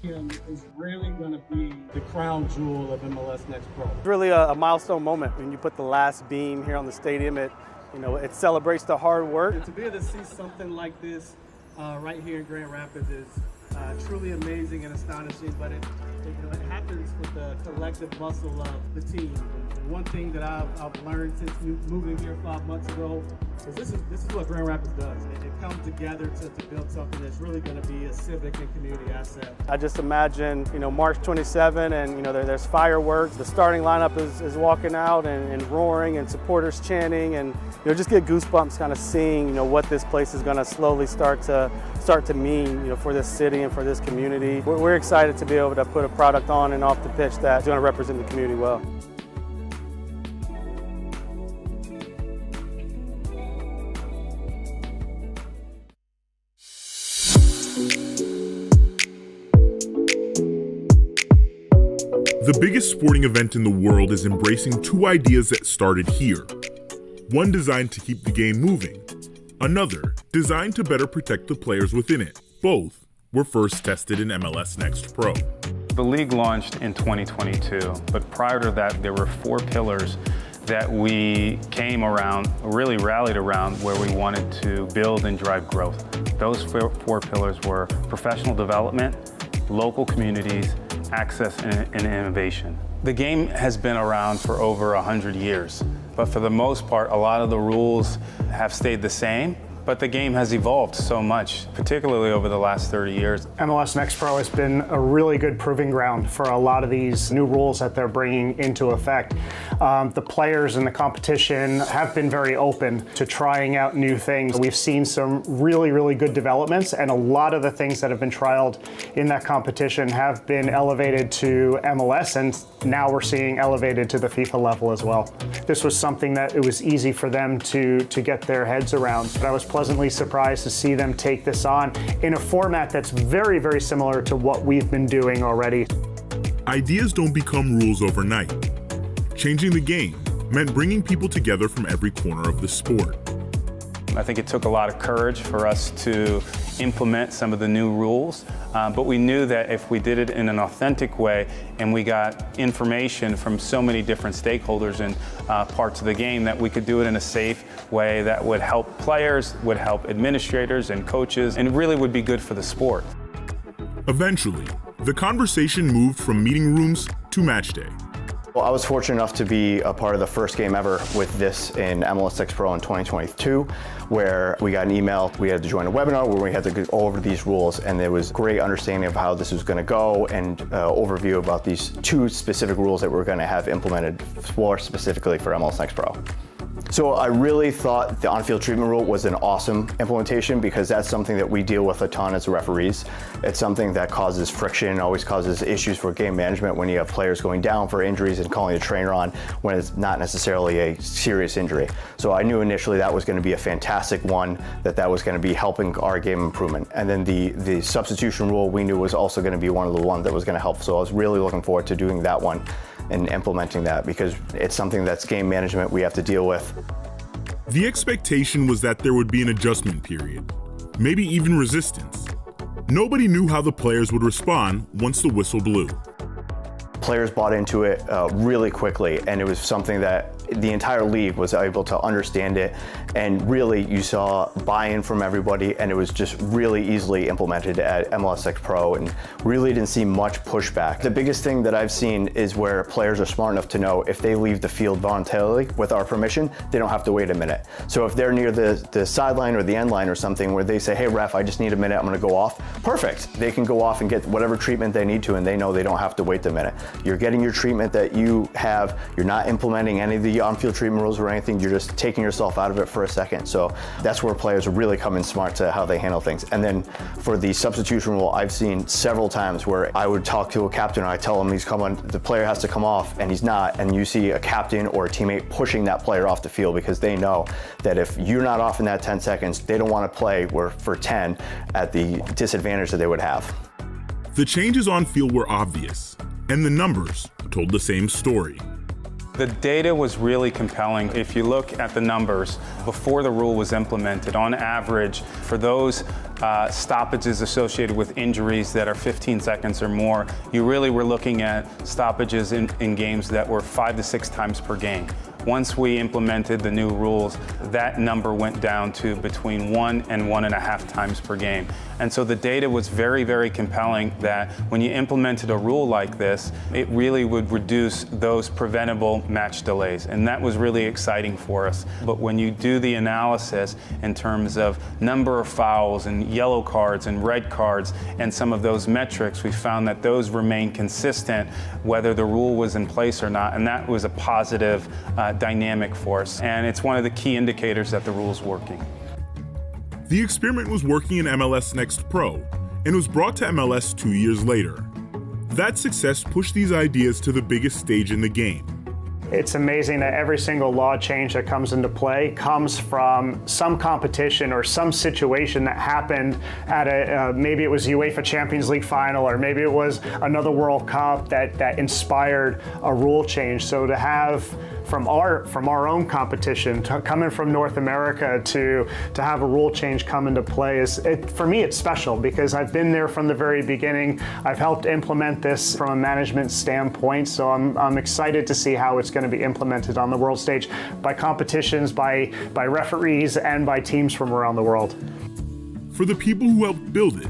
Is really going to be the crown jewel of MLS Next Pro. It's really a milestone moment when you put the last beam here on the stadium. It celebrates the hard work. And to be able to see something like this right here in Grand Rapids is truly amazing and astonishing, but it happens with the collective muscle of the team. And one thing that I've learned since moving here 5 months ago is this is what Grand Rapids does. It comes together to build something that's really going to be a civic and community asset. I just imagine, March 27 and, there's fireworks. The starting lineup is walking out and roaring and supporters chanting and, just get goosebumps kind of seeing, what this place is going to slowly start to mean, for this city and for this community. We're excited to be able to put a product on and off the pitch that's going to represent the community well. The biggest sporting event in the world is embracing two ideas that started here. One designed to keep the game moving, another designed to better protect the players within it. Both were first tested in MLS Next Pro. The league launched in 2022, but prior to that, there were 4 pillars that we came around, really rallied around, where we wanted to build and drive growth. Those four pillars were professional development, local communities, access, and innovation. The game has been around for over 100 years, but for the most part, a lot of the rules have stayed the same. But the game has evolved so much, particularly over the last 30 years. MLS Next Pro has been a really good proving ground for a lot of these new rules that they're bringing into effect. The players and the competition have been very open to trying out new things. We've seen some really, really good developments, and a lot of the things that have been trialed in that competition have been elevated to MLS, and now we're seeing elevated to the FIFA level as well. This was something that it was easy for them to get their heads around. But I was pleasantly surprised to see them take this on in a format that's very, very similar to what we've been doing already. Ideas don't become rules overnight. Changing the game meant bringing people together from every corner of the sport. I think it took a lot of courage for us to implement some of the new rules, but we knew that if we did it in an authentic way and we got information from so many different stakeholders and parts of the game, that we could do it in a safe way that would help players, would help administrators and coaches, and really would be good for the sport. Eventually, the conversation moved from meeting rooms to match day. Well, I was fortunate enough to be a part of the first game ever with this in MLS Next Pro in 2022, where we got an email. We had to join a webinar where we had to go over these rules, and there was great understanding of how this was going to go and overview about these two specific rules that we're going to have implemented more specifically for MLS Next Pro. So I really thought the on-field treatment rule was an awesome implementation, because that's something that we deal with a ton as referees. It's something that causes friction, always causes issues for game management when you have players going down for injuries and calling a trainer on when it's not necessarily a serious injury. So I knew initially that was going to be a fantastic one, that was going to be helping our game improvement. And then the substitution rule we knew was also going to be one of the ones that was going to help. So I was really looking forward to doing that one and implementing that, because it's something that's game management we have to deal with. The expectation was that there would be an adjustment period, maybe even resistance. Nobody knew how the players would respond once the whistle blew. Players bought into it really quickly, and it was something that the entire league was able to understand it, and really you saw buy-in from everybody, and it was just really easily implemented at MLS Next Pro, and really didn't see much pushback. The biggest thing that I've seen is where players are smart enough to know if they leave the field voluntarily with our permission, they don't have to wait a minute. So if they're near the sideline or the end line or something where they say, hey ref, I just need a minute, I'm gonna go off, perfect. They can go off and get whatever treatment they need to, and they know they don't have to wait the minute. You're getting your treatment that you have, you're not implementing any of the on-field treatment rules or anything, you're just taking yourself out of it for a second. So that's where players are really coming smart to how they handle things. And then for the substitution rule, I've seen several times where I would talk to a captain and I tell him the player has to come off, and he's not, and you see a captain or a teammate pushing that player off the field, because they know that if you're not off in that 10 seconds, they don't want to play for 10 at the disadvantage that they would have. The changes on field were obvious, and the numbers told the same story. The data was really compelling. If you look at the numbers before the rule was implemented, on average, for those stoppages associated with injuries that are 15 seconds or more, you really were looking at stoppages in games that were 5 to 6 times per game. Once we implemented the new rules, that number went down to between 1 and 1.5 times per game. And so the data was very, very compelling that when you implemented a rule like this, it really would reduce those preventable match delays. And that was really exciting for us. But when you do the analysis in terms of number of fouls and yellow cards and red cards and some of those metrics, we found that those remain consistent whether the rule was in place or not. And that was a positive dynamic for us. And it's one of the key indicators that the rule's working. The experiment was working in MLS Next Pro and was brought to MLS 2 years later. That success pushed these ideas to the biggest stage in the game. It's amazing that every single law change that comes into play comes from some competition or some situation that happened at maybe it was UEFA Champions League final, or maybe it was another World Cup that inspired a rule change. So to have from our own competition, coming from North America to have a rule change come into play for me it's special because I've been there from the very beginning. I've helped implement this from a management standpoint, so I'm excited to see how it's going to be implemented on the world stage by competitions, by referees, and by teams from around the world. For the people who helped build it,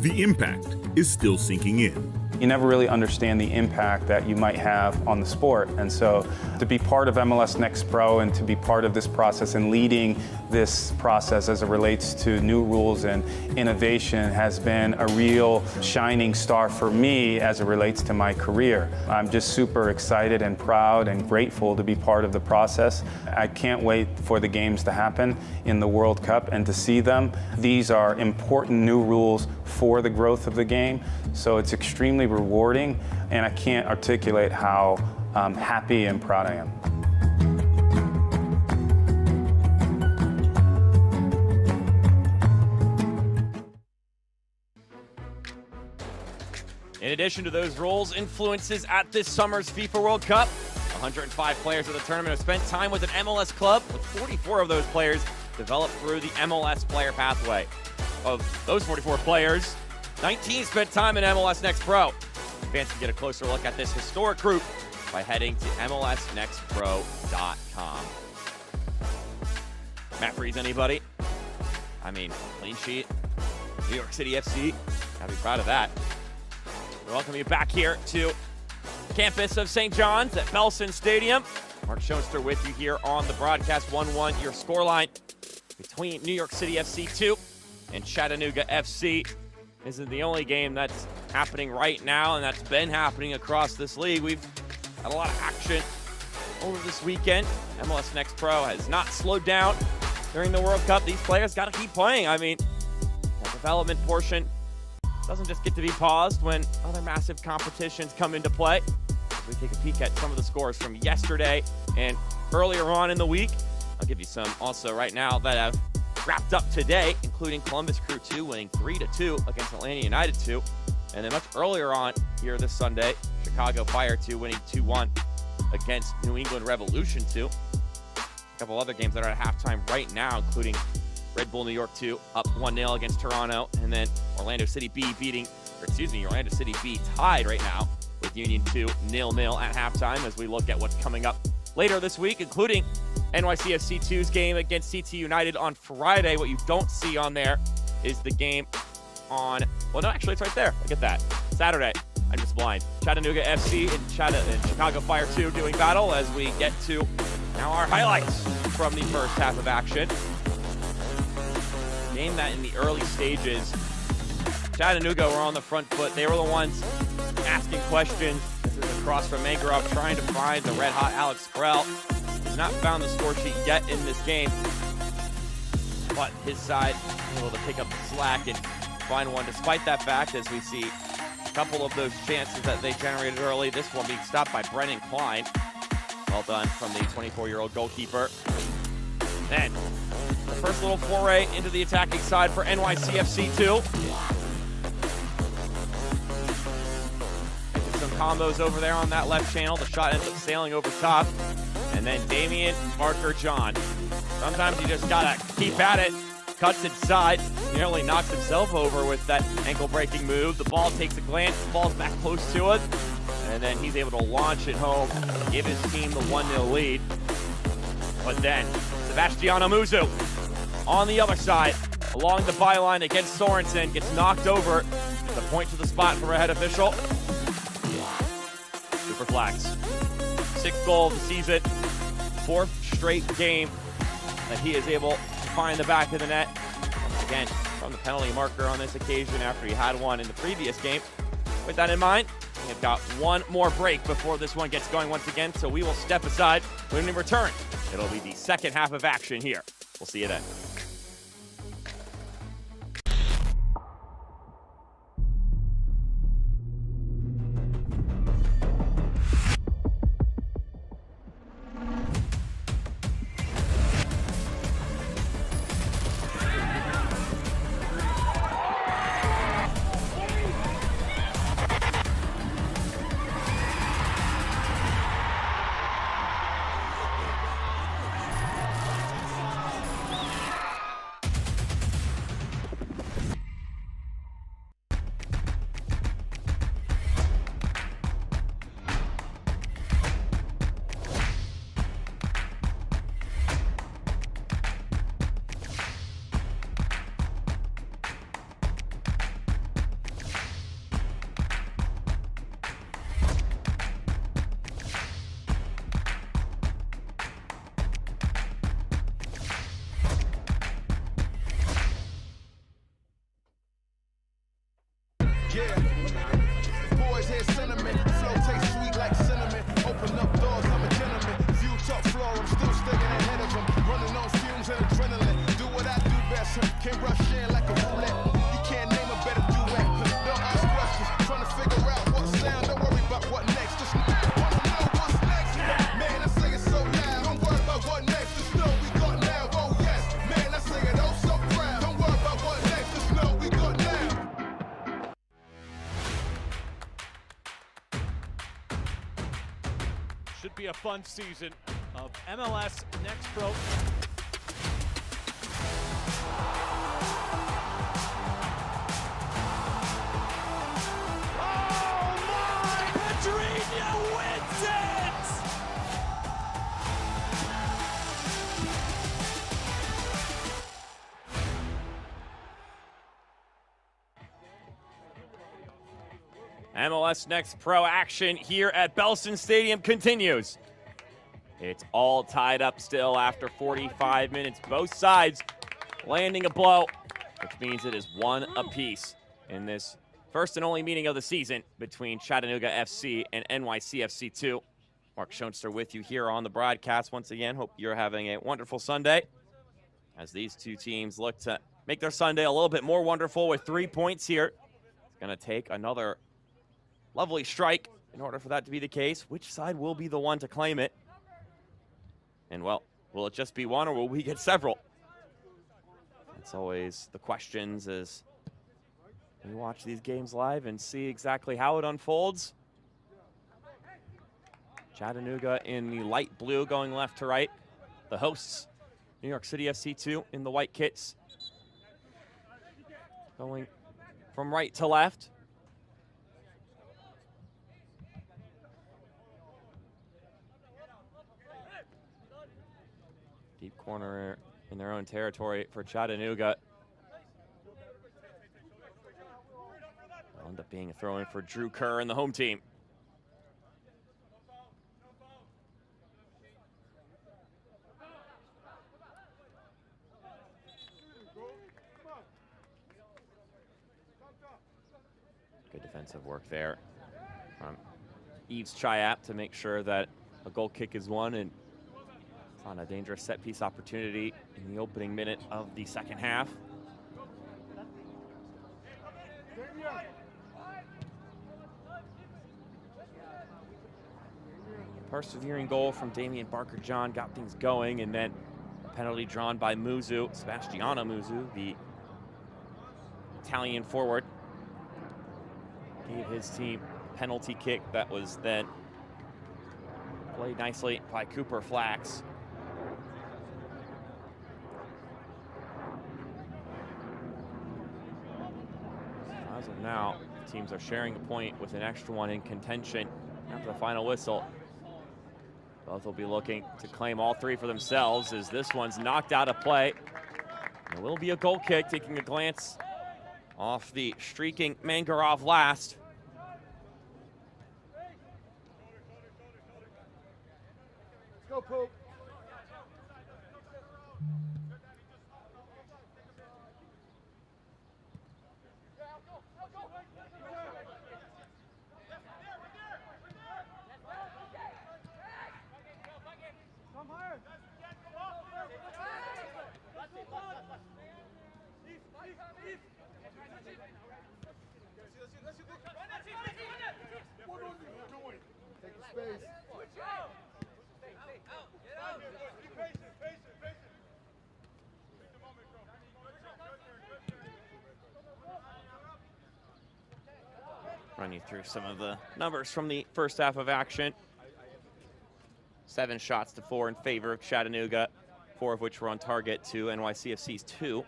the impact is still sinking in. You never really understand the impact that you might have on the sport. And so to be part of MLS Next Pro and to be part of this process and leading this process as it relates to new rules and innovation has been a real shining star for me as it relates to my career. I'm just super excited and proud and grateful to be part of the process. I can't wait for the games to happen in the World Cup and to see them. These are important new rules for the growth of the game, so it's extremely rewarding, and I can't articulate how happy and proud I am. In addition to those rules, influences at this summer's FIFA World Cup, 105 players of the tournament have spent time with an MLS club, with 44 of those players developed through the MLS player pathway. Of those 44 players, 19 spent time in MLS Next Pro. Fans can get a closer look at this historic group by heading to MLSNextPro.com. Matt Freeze, anybody? I mean, clean sheet. New York City FC. Gotta be proud of that. We welcome you back here to campus of St. John's at Belson Stadium. Mark Schoenster with you here on the broadcast. 1-1 your scoreline between New York City FC 2 and Chattanooga FC. This is the only game that's happening right now, and that's been happening across this league. We've had a lot of action over this weekend. MLS Next Pro has not slowed down during the World Cup. These players got to keep playing. I mean, the development portion doesn't just get to be paused when other massive competitions come into play. As we take a peek at some of the scores from yesterday and earlier on in the week, I'll give you some also right now that have wrapped up today, including Columbus Crew 2 winning 3-2 against Atlanta United 2. And then much earlier on here this Sunday, Chicago Fire 2 winning 2-1 against New England Revolution 2. A couple other games that are at halftime right now, including Red Bull New York 2 up 1-0 against Toronto, and then Orlando City B tied right now with Union 2 0-0 at halftime as we look at what's coming up later this week, including NYCFC 2's game against CT United on Friday. What you don't see on there is the game on, well, no, actually, it's right there. Look at that. Saturday. I'm just blind. Chattanooga FC and Chicago Fire 2 doing battle as we get to now our highlights from the first half of action. Game that in the early stages, Chattanooga were on the front foot. They were the ones asking questions. This is a cross from Mangrove trying to find the red-hot Alex Sprell. Has not found the score sheet yet in this game, but his side able to pick up the slack and find one despite that fact, as we see a couple of those chances that they generated early. This one being stopped by Brennan Klein. Well done from the 24-year-old goalkeeper. Then the first little foray into the attacking side for NYCFC 2. Some combos over there on that left channel. The shot ends up sailing over top. And then Damian Parker John. Sometimes you just gotta keep at it. Cuts inside. Nearly knocks himself over with that ankle-breaking move. The ball takes a glance. Falls back close to it. And then he's able to launch it home. Give his team the 1-0 lead. But then Sebastiano Muzu on the other side, along the byline against Sorensen, gets knocked over. The point to the spot from a head official. Super flags. 6th goal of the season. 4th straight game that he is able to find the back of the net. Once again, from the penalty marker on this occasion after he had one in the previous game. With that in mind, we have got one more break before this one gets going once again, so we will step aside. When we return, it'll be the second half of action here. We'll see you then. fun season of MLS Next Pro. Wins it! MLS Next Pro action here at Belston Stadium continues. It's all tied up still after 45 minutes. Both sides landing a blow, which means it is one apiece in this first and only meeting of the season between Chattanooga FC and NYCFC 2. Mark Schoenster with you here on the broadcast once again. Hope you're having a wonderful Sunday as these two teams look to make their Sunday a little bit more wonderful with 3 points here. It's going to take another lovely strike in order for that to be the case. Which side will be the one to claim it? And, well, will it just be one or will we get several? That's always the questions as we watch these games live and see exactly how it unfolds. Chattanooga in the light blue going left to right. The hosts, New York City FC 2 in the white kits. Going from right to left. Deep corner in their own territory for Chattanooga. It'll end up being a throw-in for Drew Kerr and the home team. Good defensive work there from Yves Chiap to make sure that a goal kick is won, and it's on a dangerous set-piece opportunity in the opening minute of the second half. Persevering goal from Damian Barker-John got things going, and then a penalty drawn by Muzu, Sebastiano Muzu, the Italian forward. Gave his team a penalty kick that was then played nicely by Cooper Flax. As of now, teams are sharing a point with an extra one in contention after the final whistle. Both will be looking to claim all three for themselves as this one's knocked out of play. There will be a goal kick, taking a glance off the streaking Mangarov last. Let's go, Pope. Run you through some of the numbers from the first half of action. 7 shots to 4 in favor of Chattanooga, 4 of which were on target to NYCFC's 2.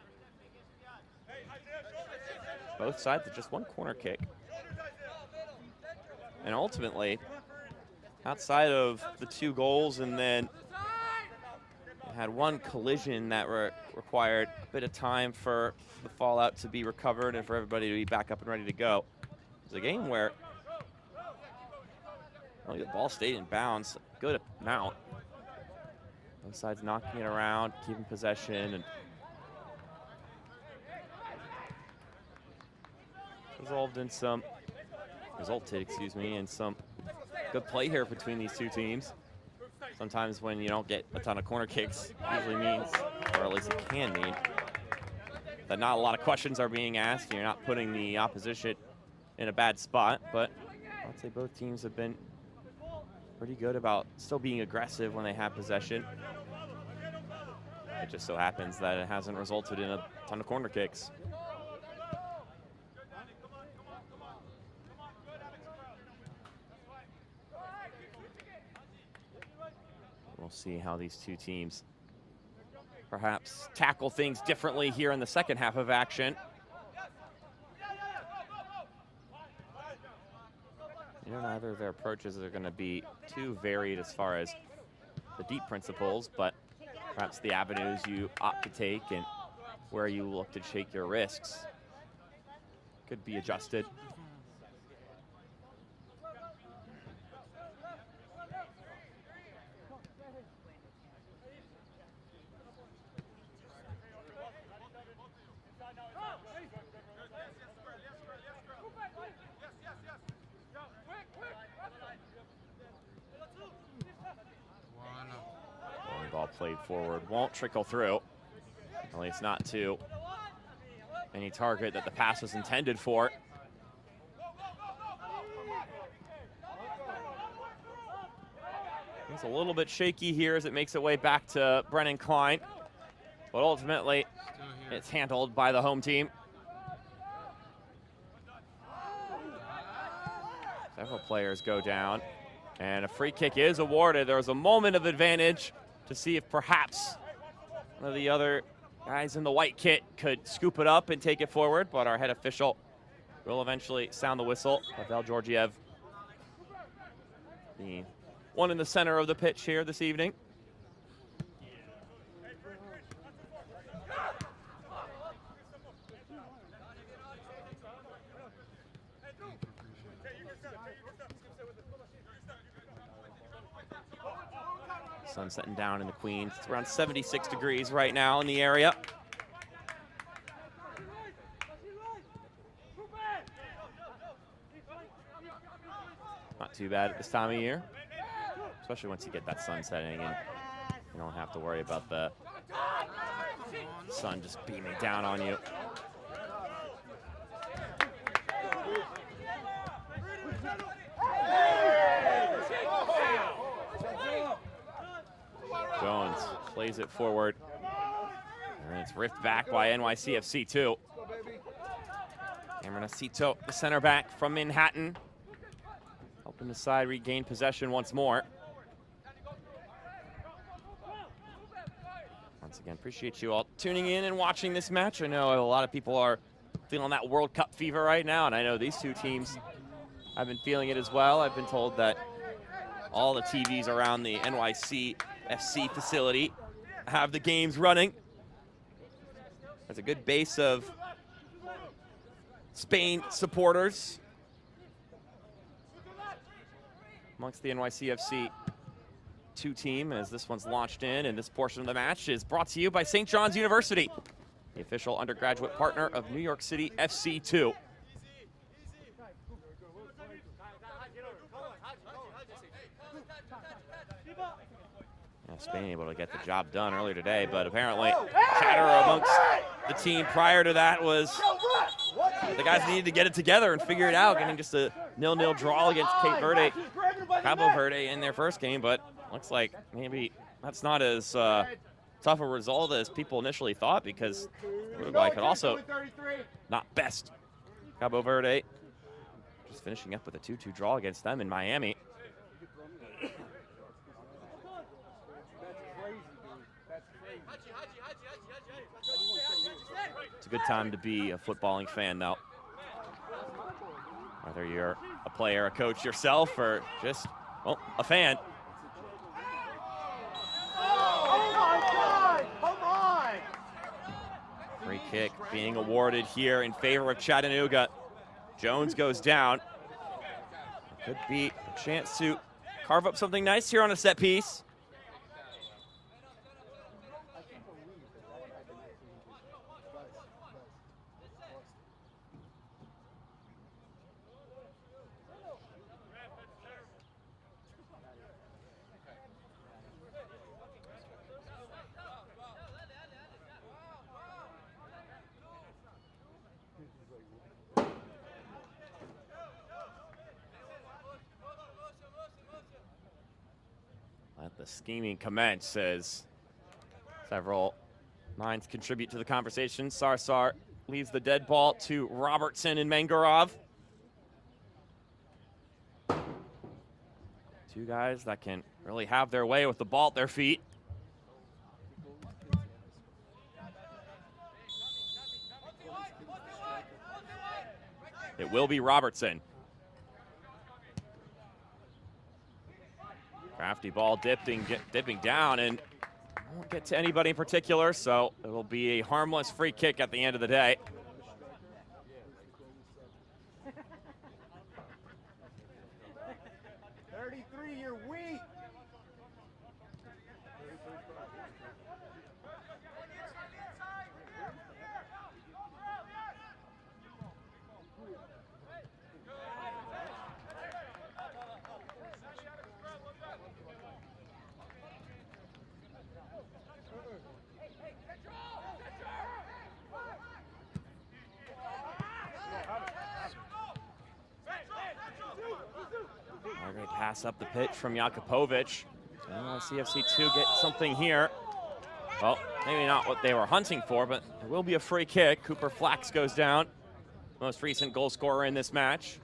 Both sides with just 1 corner kick. And ultimately, outside of the 2 goals and then had 1 collision that required a bit of time for the fallout to be recovered and for everybody to be back up and ready to go. It was a game where the ball stayed in bounds a good amount. Both sides knocking it around, keeping possession, and resulted in some good play here between these two teams. Sometimes when you don't get a ton of corner kicks, usually means, or at least it can mean, that not a lot of questions are being asked and you're not putting the opposition in a bad spot. But I'd say both teams have been pretty good about still being aggressive when they have possession. It just so happens that it hasn't resulted in a ton of corner kicks. We'll see how these two teams perhaps tackle things differently here in the second half of action. You know, neither of their approaches are going to be too varied as far as the deep principles, but perhaps the avenues you opt to take and where you look to take your risks could be adjusted. Ball played forward, won't trickle through, at least not to any target that the pass was intended for. It's a little bit shaky here as it makes its way back to Brennan Klein, but ultimately it's handled by the home team. Several players go down, and a free kick is awarded. There was a moment of advantage to see if perhaps one of the other guys in the white kit could scoop it up and take it forward, but our head official will eventually sound the whistle. Pavel Georgiev, the one in the center of the pitch here this evening. Sun setting down in the Queens. It's around 76 degrees right now in the area. Not too bad at this time of year, especially once you get that sun setting and you don't have to worry about the sun just beaming down on you. Jones plays it forward, and it's ripped back by NYCFC too. Cameron Acito, the center back from Manhattan, helping the side regain possession once more. Once again, appreciate you all tuning in and watching this match. I know a lot of people are feeling that World Cup fever right now, and I know these two teams have been feeling it as well. I've been told that all the TVs around the NYCFC facility have the games running. There's a good base of Spain supporters amongst the NYCFC 2 team as this one's launched in, and this portion of the match is brought to you by St. John's University, the official undergraduate partner of New York City FC 2. Spain able to get the job done earlier today, but apparently chatter amongst the team prior to that was the guys needed to get it together and figure it out, getting just a 0-0 draw against Cabo Verde in their first game, but looks like maybe that's not as tough a result as people initially thought, because Uruguay could also not best Cabo Verde, just finishing up with a 2-2 draw against them in Miami. It's a good time to be a footballing fan, though. Whether you're a player, a coach yourself, or just, well, a fan. Free kick being awarded here in favor of Chattanooga. Jones goes down. Could be a chance to carve up something nice here on a set piece. Let the scheming commence as several minds contribute to the conversation. Sarsar leaves the dead ball to Robertson and Mangarov. Two guys that can really have their way with the ball at their feet. It will be Robertson. Crafty ball dipping down and won't get to anybody in particular, so it'll be a harmless free kick at the end of the day. You're weak. Great pass up the pitch from Jakupovic. CFC2 get something here. Well, maybe not what they were hunting for, but there will be a free kick. Cooper Flax goes down. Most recent goal scorer in this match.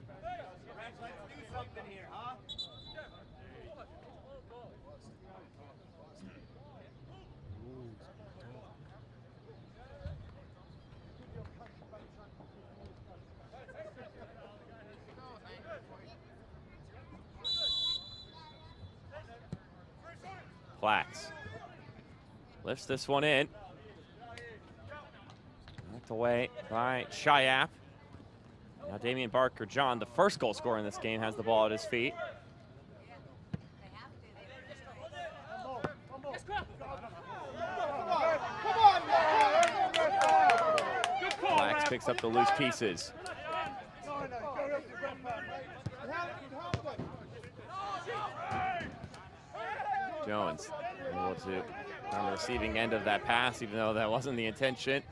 Flax lifts this one in. Knocked away by Shiap. Now Damian Barker John, the first goal scorer in this game, has the ball at his feet. Flax picks up the loose pieces. Jones able to on the receiving end of that pass, even though that wasn't the intention.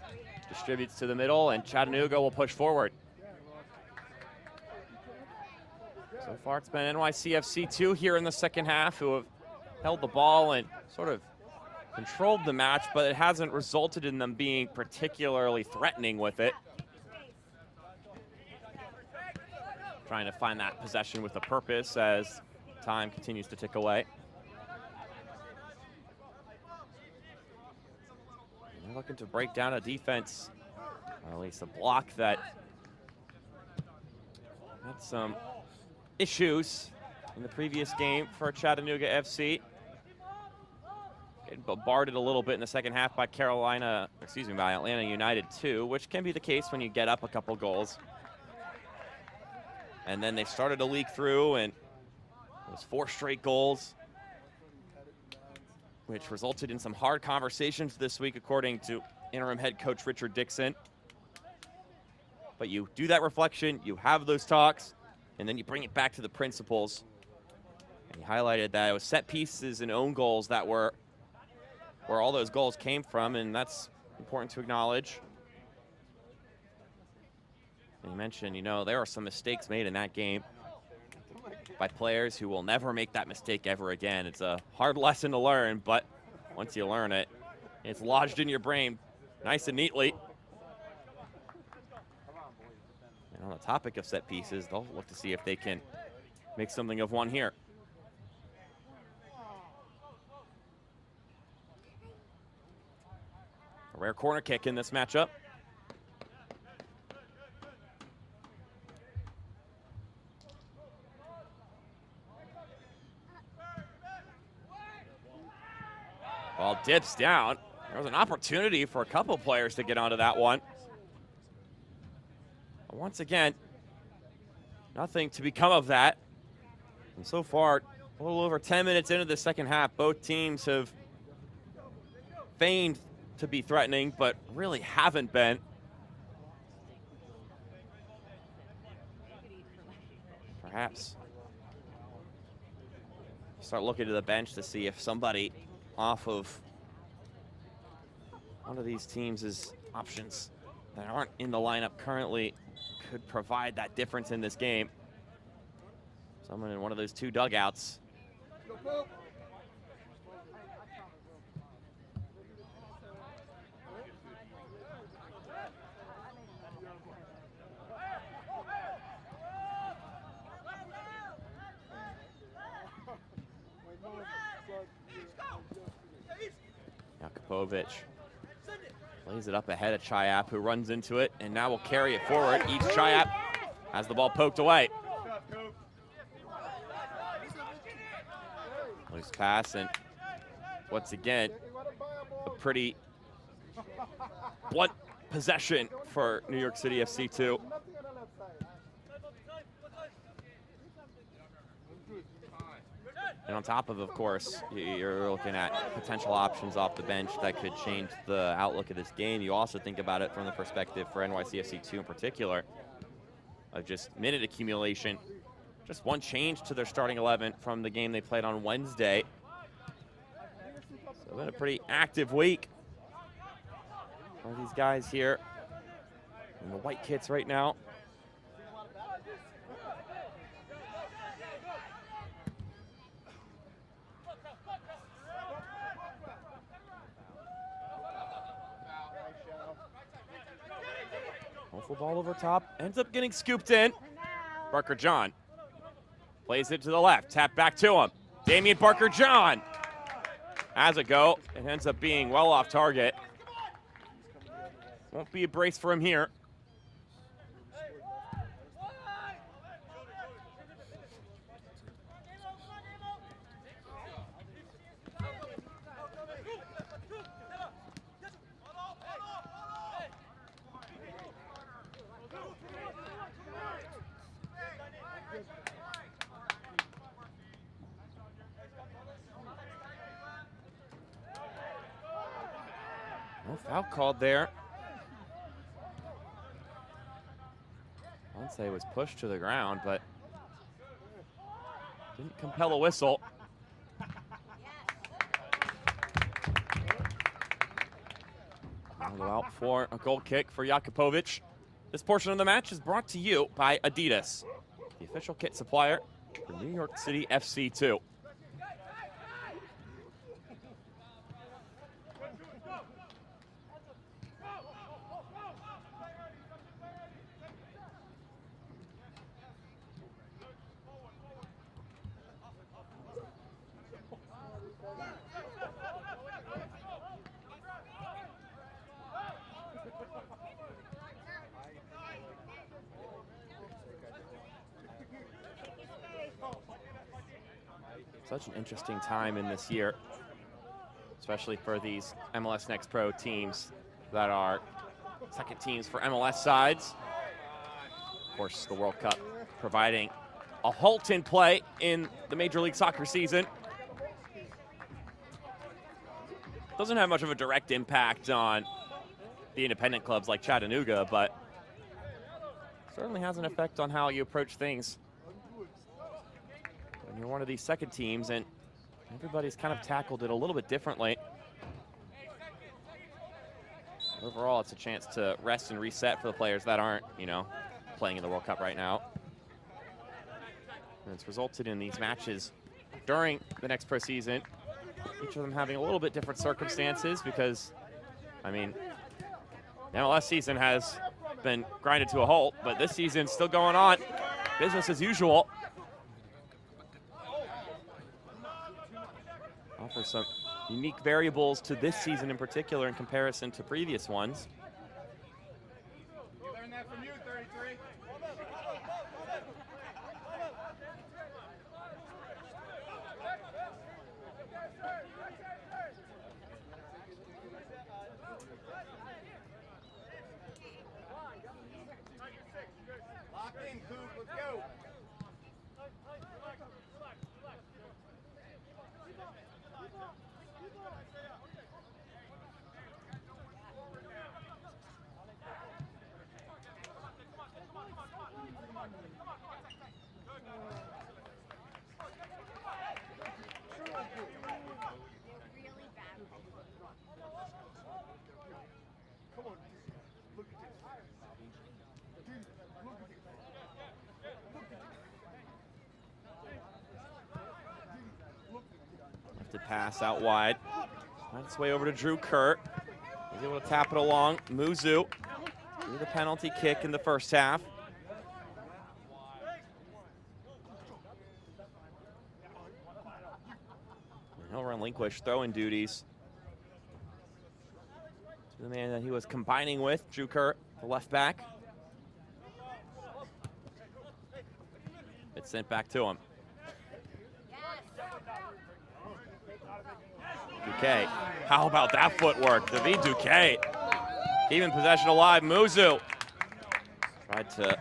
Distributes to the middle, and Chattanooga will push forward. So far, it's been NYCFC2 here in the second half who have held the ball and sort of controlled the match, but it hasn't resulted in them being particularly threatening with it. Trying to find that possession with a purpose as time continues to tick away. They're looking to break down a defense, or at least a block that had some issues in the previous game for Chattanooga FC. Getting bombarded a little bit in the second half by by Atlanta United too, which can be the case when you get up a couple goals. And then they started to leak through, and it was 4 straight goals, which resulted in some hard conversations this week, according to interim head coach Richard Dixon. But you do that reflection, you have those talks, and then you bring it back to the principles. And he highlighted that it was set pieces and own goals that were where all those goals came from, and that's important to acknowledge. And he mentioned, there are some mistakes made in that game by players who will never make that mistake ever again. It's a hard lesson to learn, but once you learn it, it's lodged in your brain nice and neatly. And on the topic of set pieces, they'll look to see if they can make something of one here. A rare corner kick in this matchup. Ball dips down. There was an opportunity for a couple players to get onto that one. But once again, nothing to become of that. And so far, a little over 10 minutes into the second half, both teams have feigned to be threatening, but really haven't been. Perhaps start looking to the bench to see if somebody off of one of these teams' options that aren't in the lineup currently could provide that difference in this game. Someone in one of those 2 dugouts. Jakubovic plays it up ahead of Chiap, who runs into it, and now will carry it forward. Eats Chiap, has the ball poked away. Loose pass, and once again, a pretty blunt possession for New York City FC2. And on top of course, you're looking at potential options off the bench that could change the outlook of this game. You also think about it from the perspective for NYCFC2 in particular of just minute accumulation. Just one change to their starting 11 from the game they played on Wednesday. So it's been a pretty active week for these guys here in the white kits right now. Hopeful ball over top, ends up getting scooped in. Barker John plays it to the left, tap back to him. Damian Barker John has a go. It ends up being well off target. Won't be a brace for him here. No foul called there. Ponce was pushed to the ground, but didn't compel a whistle. I'll go out for a goal kick for Jakubovic. This portion of the match is brought to you by Adidas, the official kit supplier for New York City FC2. Such an interesting time in this year, especially for these MLS Next Pro teams that are second teams for MLS sides. Of course, the World Cup providing a halt in play in the Major League Soccer season. Doesn't have much of a direct impact on the independent clubs like Chattanooga, but certainly has an effect on how you approach things when you're one of these second teams, and everybody's kind of tackled it a little bit differently. Overall, it's a chance to rest and reset for the players that aren't, playing in the World Cup right now. And it's resulted in these matches during the Next Pro season, each of them having a little bit different circumstances because, the MLS season has been grinded to a halt, but this season's still going on. Business as usual. Offers some unique variables to this season in particular in comparison to previous ones. Learn that from you, 33. Lock in, Coop. Let's go. Pass out wide. Finds its way over to Drew Kurt. He's able to tap it along. Muzu through the penalty kick in the first half. And he'll relinquish throwing duties the man that he was combining with, Drew Kurt, the left back. It's sent back to him. Duque, how about that footwork? David Duque keeping possession alive. Muzu tried to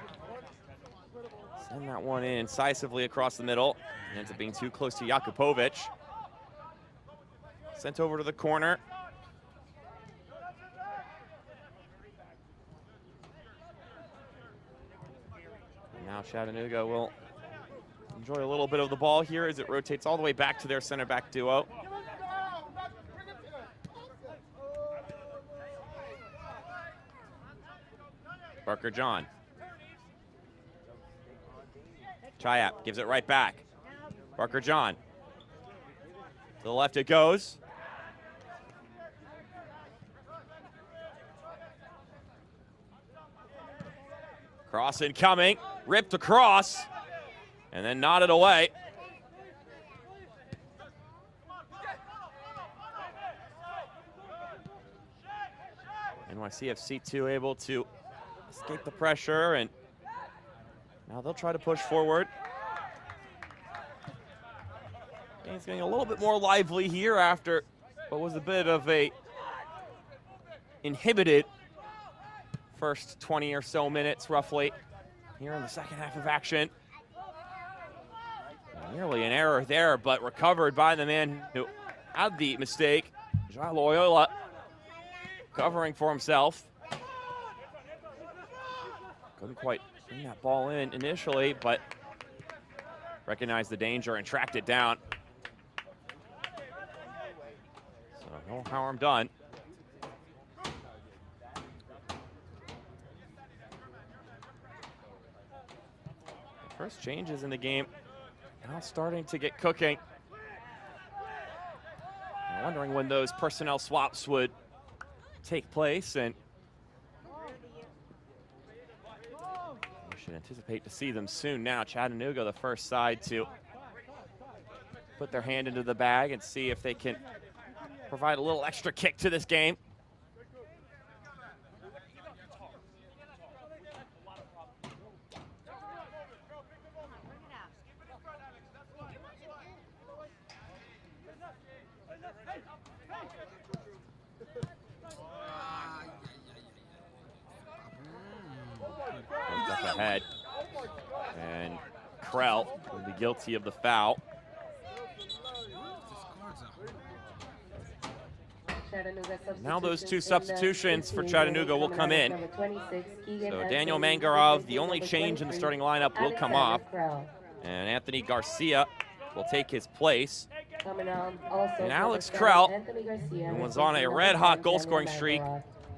send that one in incisively across the middle. Ends up being too close to Jakupovic. Sent over to the corner. And now Chattanooga will enjoy a little bit of the ball here as it rotates all the way back to their center back duo. Barker John. Chayap gives it right back. Barker John. To the left it goes. Cross incoming. Ripped across. And then nodded away. NYCFC2 able to escape the pressure, and now they'll try to push forward. Game's getting a little bit more lively here after what was a bit of a inhibited first 20 or so minutes, roughly, here in the second half of action. Nearly an error there, but recovered by the man who had the mistake. Ja Loyola covering for himself. Couldn't quite bring that ball in initially, but recognized the danger and tracked it down. So no harm done. The first changes in the game now starting to get cooking. I'm wondering when those personnel swaps would take place, and we should anticipate to see them soon now. Chattanooga, the first side to put their hand into the bag and see if they can provide a little extra kick to this game. Up ahead, and Krell will be guilty of the foul. Now those two substitutions for Chattanooga will come in. So Daniel Mangarov, the only change in the starting lineup, will come off, and Anthony Garcia will take his place. And Alex Krell, who was on a red-hot goal-scoring streak,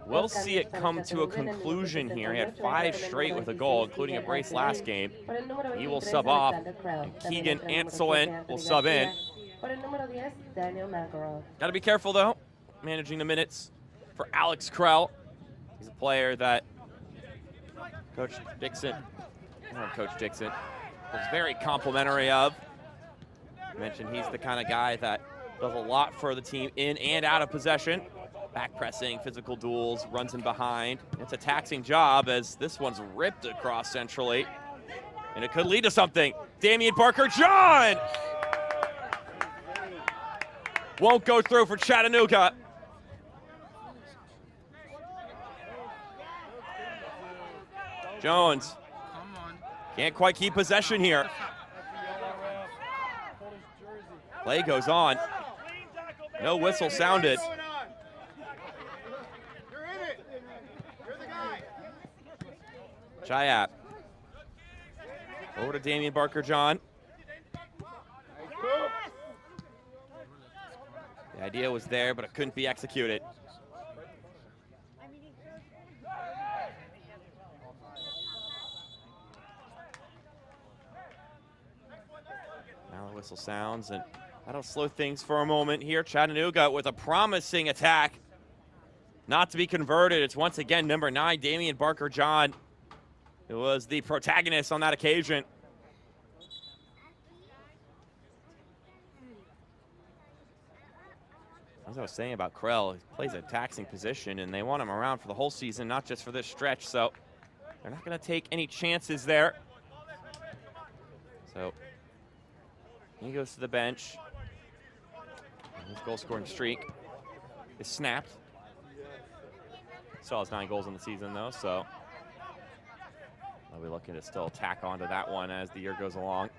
we'll see it come to a conclusion here. He had 5 straight with a goal, including a brace last game. He will sub off, and Keegan Anselin will sub in. Got to be careful, though, managing the minutes for Alex Krell. He's a player that Coach Dixon was very complimentary of. I mentioned he's the kind of guy that does a lot for the team in and out of possession. Back pressing, physical duels, runs in behind. It's a taxing job as this one's ripped across centrally. And it could lead to something. Damian Barker John! Won't go through for Chattanooga. Jones can't quite keep possession here. Play goes on. No whistle sounded. Chayap. Over to Damian Barker John. The idea was there, but it couldn't be executed. Now the whistle sounds, and that'll slow things for a moment here. Chattanooga with a promising attack. Not to be converted. It's once again number 9, Damian Barker John, who was the protagonist on that occasion. As I was saying about Krell, he plays a taxing position, and they want him around for the whole season, not just for this stretch, so they're not going to take any chances there. So he goes to the bench. And his goal-scoring streak is snapped. Still has 9 goals in the season, though, so they'll be looking to still tack onto that one as the year goes along.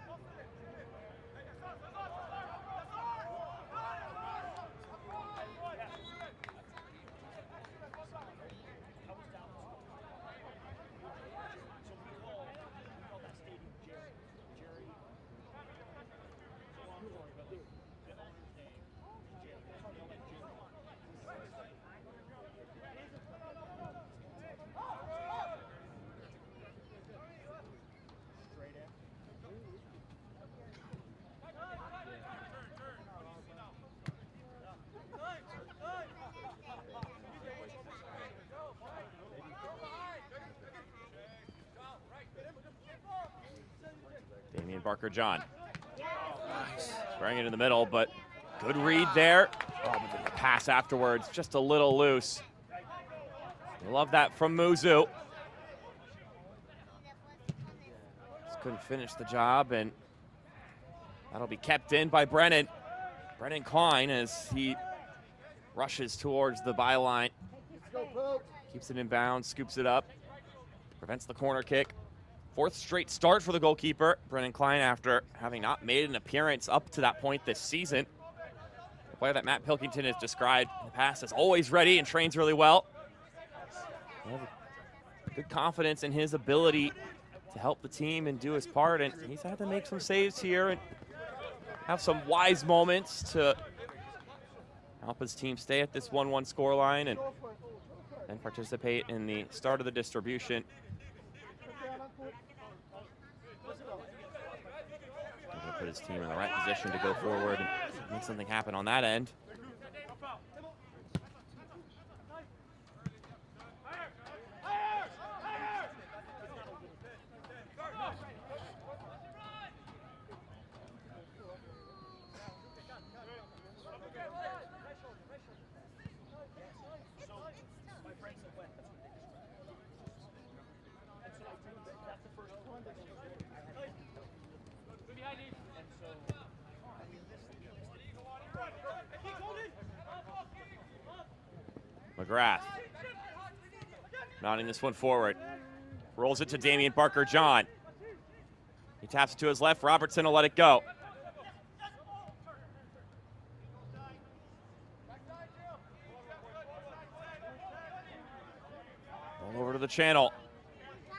Barker-John. Squaring it in the middle, but good read there. Oh, but the pass afterwards, just a little loose. I love that from Muzu. Just couldn't finish the job, and that'll be kept in by Brennan Klein as he rushes towards the byline. Keeps it in bounds, scoops it up, prevents the corner kick. 4th straight start for the goalkeeper, Brennan Klein, after having not made an appearance up to that point this season. The player that Matt Pilkington has described in the past as always ready and trains really well. Good confidence in his ability to help the team and do his part, and he's had to make some saves here and have some wise moments to help his team stay at this 1-1 scoreline and then participate in the start of the distribution. Put his team in the right position to go forward and make something happen on that end. McGrath nodding this one forward. Rolls it to Damian Barker-John. He taps it to his left. Robertson will let it go. Ball over to the channel.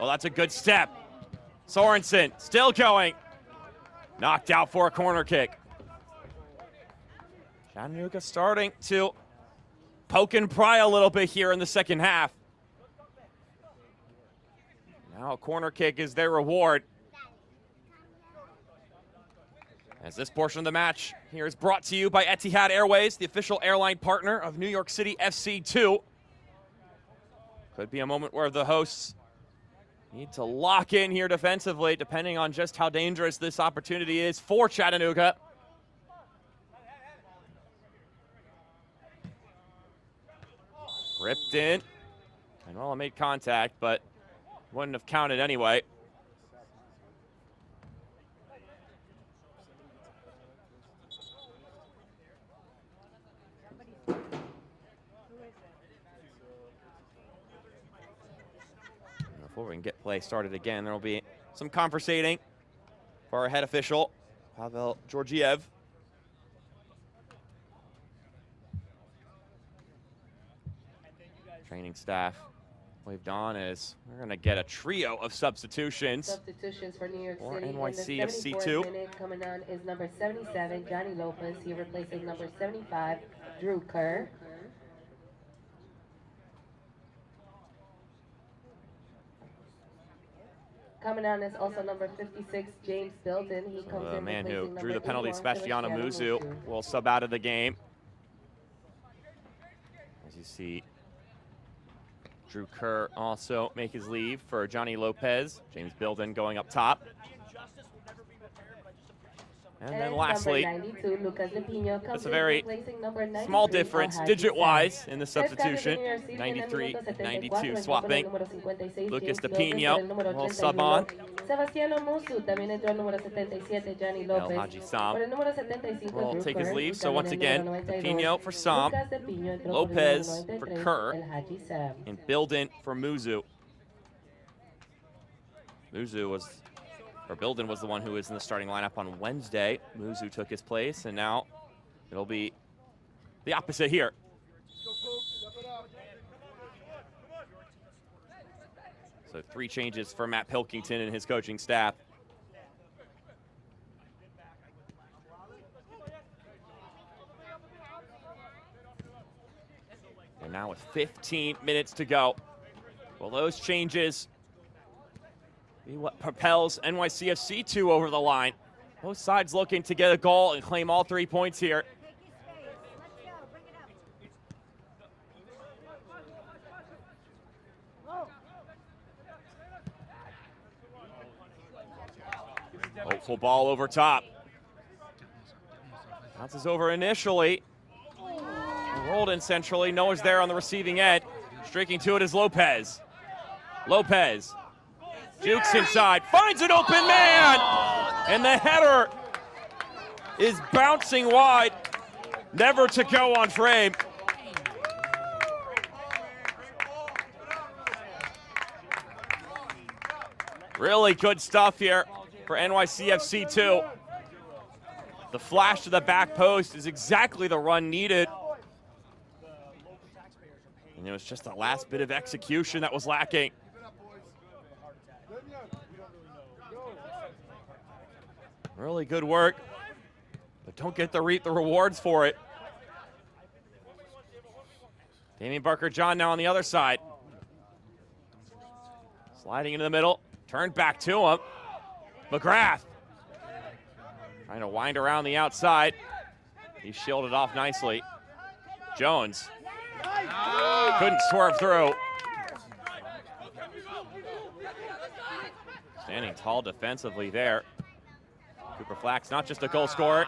Oh, that's a good step. Sorensen still going. Knocked out for a corner kick. Chattanooga starting to poke and pry a little bit here in the second half. Now a corner kick is their reward. As this portion of the match here is brought to you by Etihad Airways, the official airline partner of New York City FC 2. Could be a moment where the hosts need to lock in here defensively, depending on just how dangerous this opportunity is for Chattanooga. Ripped in, and well, it made contact, but wouldn't have counted anyway. Before we can get play started again, there will be some conversating for our head official, Pavel Georgiev. Training staff waved on as we're going to get a trio of substitutions. Substitutions for New York City. NYC in the FC 74th 2. minute, coming on is number 77, Johnny Lopez. He replaces number 75, Drew Kerr. Coming on is also number 56, James Bilton. He comes The in man replacing who number drew the penalty, 81, Sebastiano Sebastiano Muzu, will sub out of the game. As you see, Drew Kerr also make his leave for Johnny Lopez. James Bilton going up top. And then lastly, number 92, Lucas Lepino, comes it's a very replacing number 93, small difference Alhaji digit-wise Sam. in the First cambio substitution. junior season en el 93, minuto 92 74, swapping. entró por el número 56, Lucas James Lopez, Lepino por el número will 81. sub on. Sebastiano Musu también entró el número 77, Johnny Lopez. Alhaji Sam Por el número 75, will Drew take his Kerr, leave. y So también once el again, número 92, Lepino for Sam, Lucas Lepino entró por el Lopez número for 93, Kerr, Alhaji Sam. and Bilden for Muzu. Bilden was the one who was in the starting lineup on Wednesday. Muzu took his place, and now it'll be the opposite here. So 3 changes for Matt Pilkington and his coaching staff. And now with 15 minutes to go, will those changes be what propels NYCFC 2 over the line? Both sides looking to get a goal and claim all 3 points here. Hopeful ball over top. Bounces over initially. Rolled in centrally. Noah's there on the receiving end. Streaking to it is Lopez. Lopez jukes inside, finds an open man, and the header is bouncing wide, never to go on frame. Really good stuff here for NYCFC 2. The flash to the back post is exactly the run needed. And it was just the last bit of execution that was lacking. Really good work, but don't get to reap the rewards for it. Damian Barker-John now on the other side. Sliding into the middle, turned back to him. McGrath trying to wind around the outside. He shielded off nicely. Jones couldn't swerve through. Standing tall defensively there. Cooper Flax, not just a goal scorer.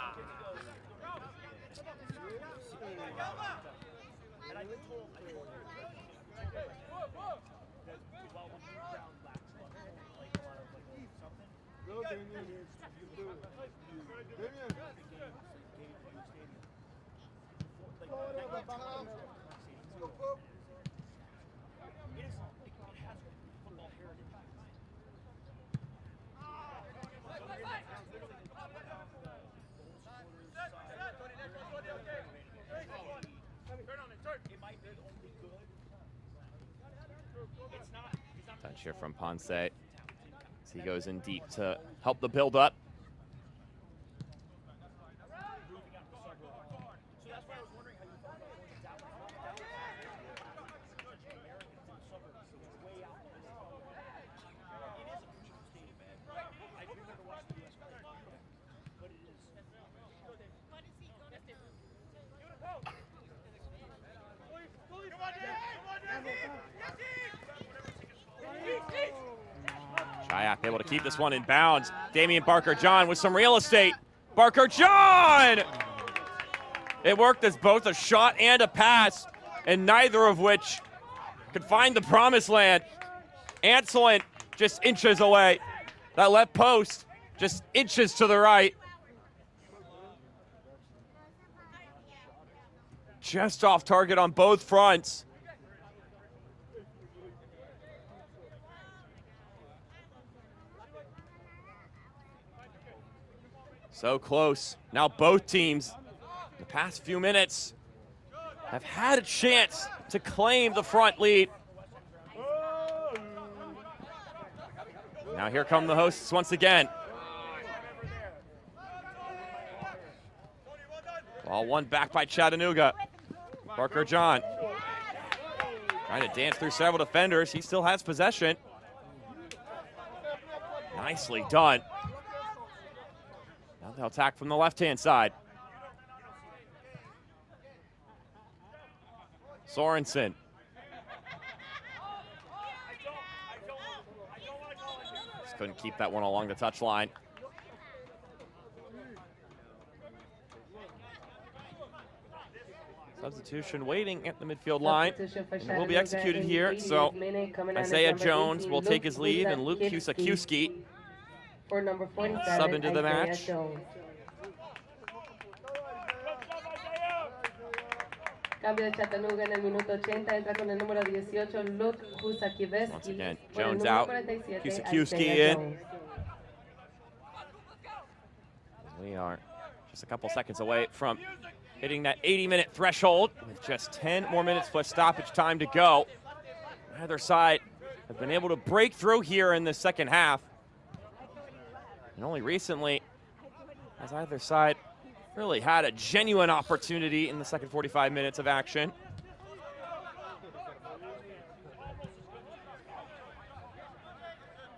Touch here from Ponce as he goes in deep to help the build up. Chayok able to keep this one in bounds. Damian Barker-John with some real estate. Barker-John! It worked as both a shot and a pass, and neither of which could find the promised land. Anselin just inches away. That left post just inches to the right. Just off target on both fronts. So close. Now both teams, in the past few minutes, have had a chance to claim the front lead. Now here come the hosts once again. Ball won back by Chattanooga. Barker-John trying to dance through several defenders. He still has possession. Nicely done. Now they'll attack from the left-hand side. Sorensen. Just couldn't keep that one along the touchline. Substitution waiting at the midfield line. And it will be executed here. So Isaiah Jones will take his leave, and Luke Husakiewski for number 47, sub into the Isaiah match. Jones. Cambio de Chattanooga en el minuto 80, entra con el número 18, Luke Husakiewski. Once again, Por el Jones número out, 47, Husakiewski Isaiah in. Jones. We are just a couple seconds away from hitting that 80-minute threshold with just 10 more minutes plus stoppage time to go. Either side have been able to break through here in the second half. And only recently has either side really had a genuine opportunity in the second 45 minutes of action.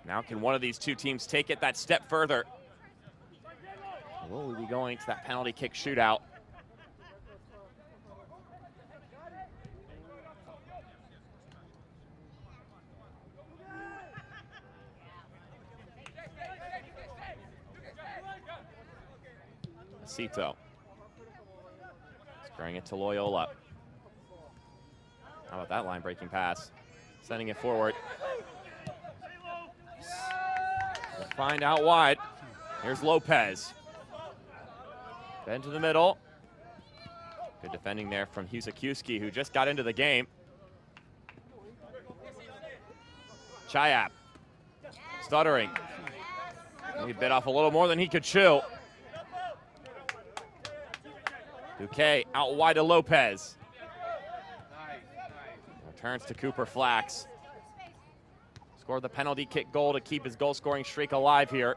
Now can one of these two teams take it that step further? Will we be going to that penalty kick shootout? Cito. Squaring it to Loyola. How about that line breaking pass? Sending it forward. We'll find out wide. Here's Lopez. Bend to the middle. Good defending there from Husakiewski, who just got into the game. Chayap. Stuttering. He bit off a little more than he could chew. Duque out wide to Lopez. Returns to Cooper Flax. Scored the penalty kick goal to keep his goal-scoring streak alive here.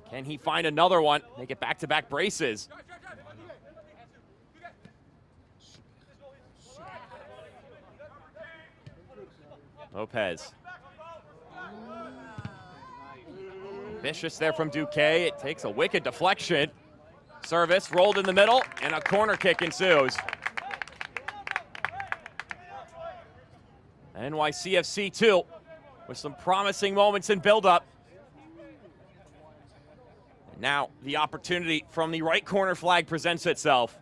Can he find another one? Make it back-to-back braces. Lopez. Vicious there from Duque. It takes a wicked deflection. Service rolled in the middle, and a corner kick ensues. NYCFC 2 with some promising moments in build-up. Now the opportunity from the right corner flag presents itself.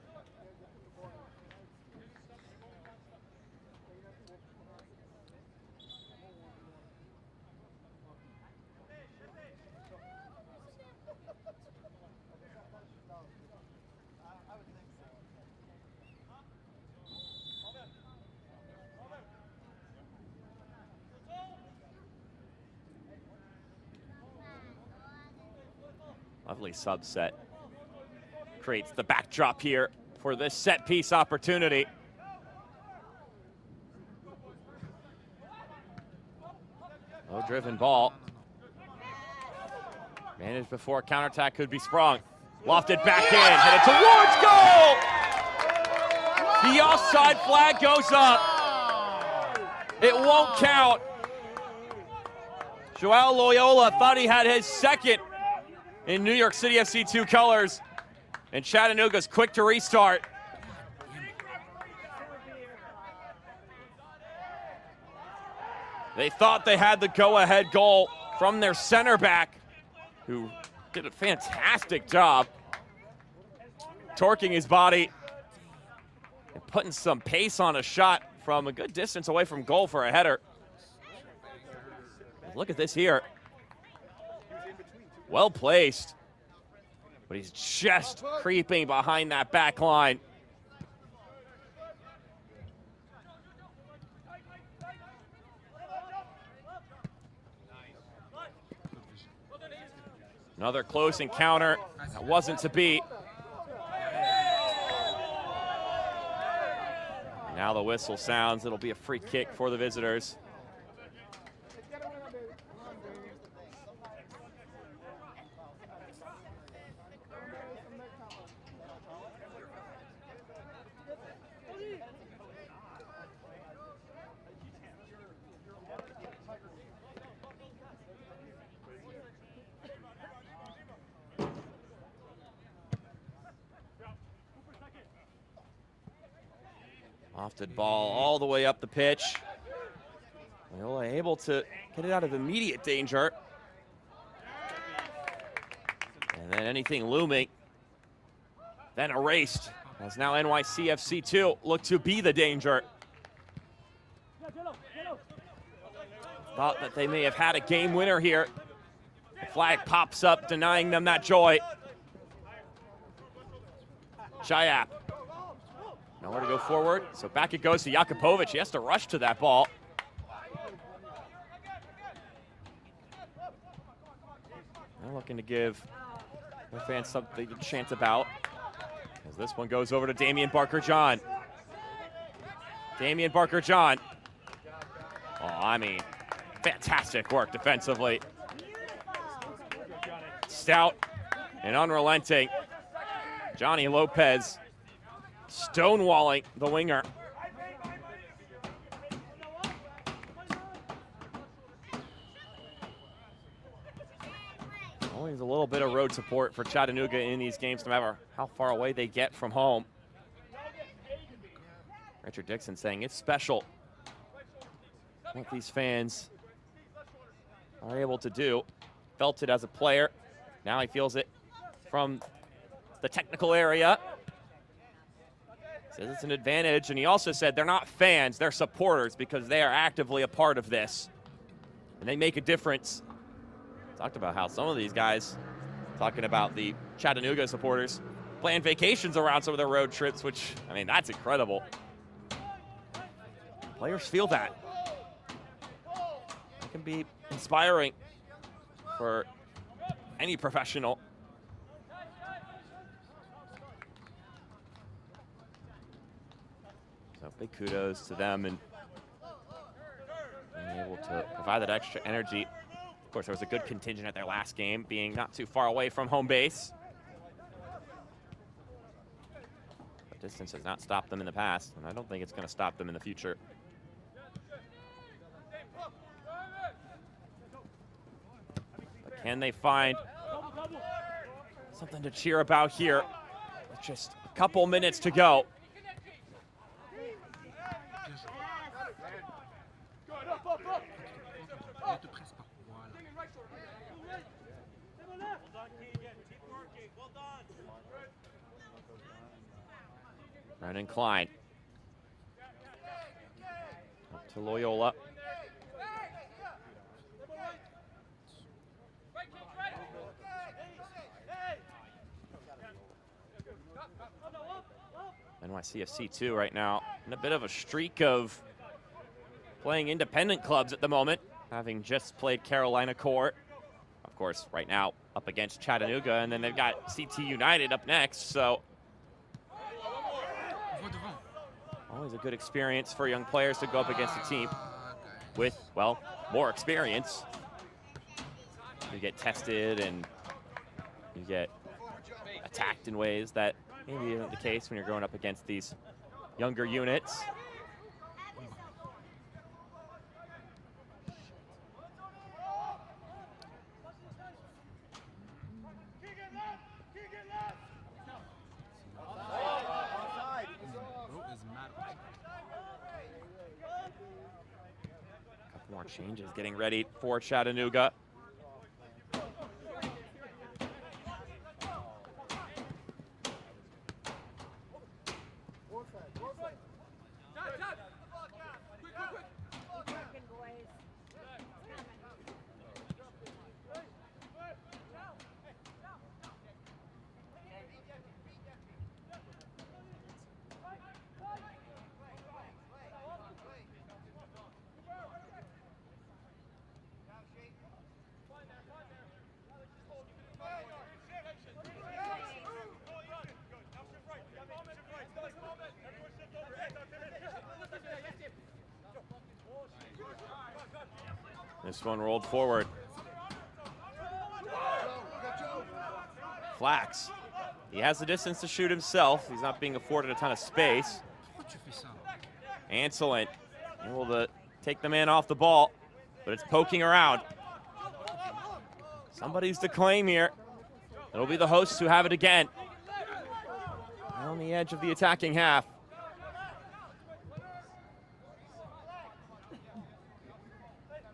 Lovely subset. Creates the backdrop here for this set piece opportunity. Low driven ball. Managed before counterattack could be sprung. Lofted back in, headed towards goal! The offside flag goes up. It won't count. Joao Loyola thought he had his second in New York City FC 2 colors, and Chattanooga's quick to restart. They thought they had the go-ahead goal from their center back, who did a fantastic job torquing his body and putting some pace on a shot from a good distance away from goal for a header. Look at this here. Well placed, but he's just creeping behind that back line. Another close encounter that wasn't to be. Now the whistle sounds. It'll be a free kick for the visitors. Lofted ball all the way up the pitch. Loyola able to get it out of immediate danger. And then anything looming, then erased As now NYCFC2 look to be the danger. Thought that they may have had a game winner here. The flag pops up, denying them that joy. Shayap. Nowhere to go forward, so back it goes to Jakubovic. He has to rush to that ball. They're looking to give their fans something to chant about, as this one goes over to Damian Barker-John. Damian Barker-John. Oh, I mean, fantastic work defensively. Stout and unrelenting. Johnny Lopez stonewalling the winger. Always a little bit of road support for Chattanooga in these games, no matter how far away they get from home. Richard Dixon saying it's special what these fans are able to do. Felt it as a player. Now he feels it from the technical area. Says it's an advantage, and he also said they're not fans, they're supporters, because they are actively a part of this, and they make a difference. Talked about how some of these guys, talking about the Chattanooga supporters, plan vacations around some of their road trips, which, I mean, that's incredible. Players feel that. It can be inspiring for any professional. So big kudos to them and being able to provide that extra energy. Of course, there was a good contingent at their last game, being not too far away from home base. But distance has not stopped them in the past, and I don't think it's going to stop them in the future. But can they find something to cheer about here with just a couple minutes to go? Brennan Klein. Up to Loyola. NYCFC2 right now in a bit of a streak of playing independent clubs at the moment, having just played Carolina Court. Of course, right now up against Chattanooga, and then they've got CT United up next, so always a good experience for young players to go up against a team with, well, more experience. You get tested and you get attacked in ways that maybe isn't the case when you're going up against these younger units. More changes getting ready for Chattanooga. This one rolled forward. Flax. He has the distance to shoot himself. He's not being afforded a ton of space. Anselin able to take the man off the ball, but it's poking around. Somebody's to claim here. It'll be the hosts who have it again. On the edge of the attacking half.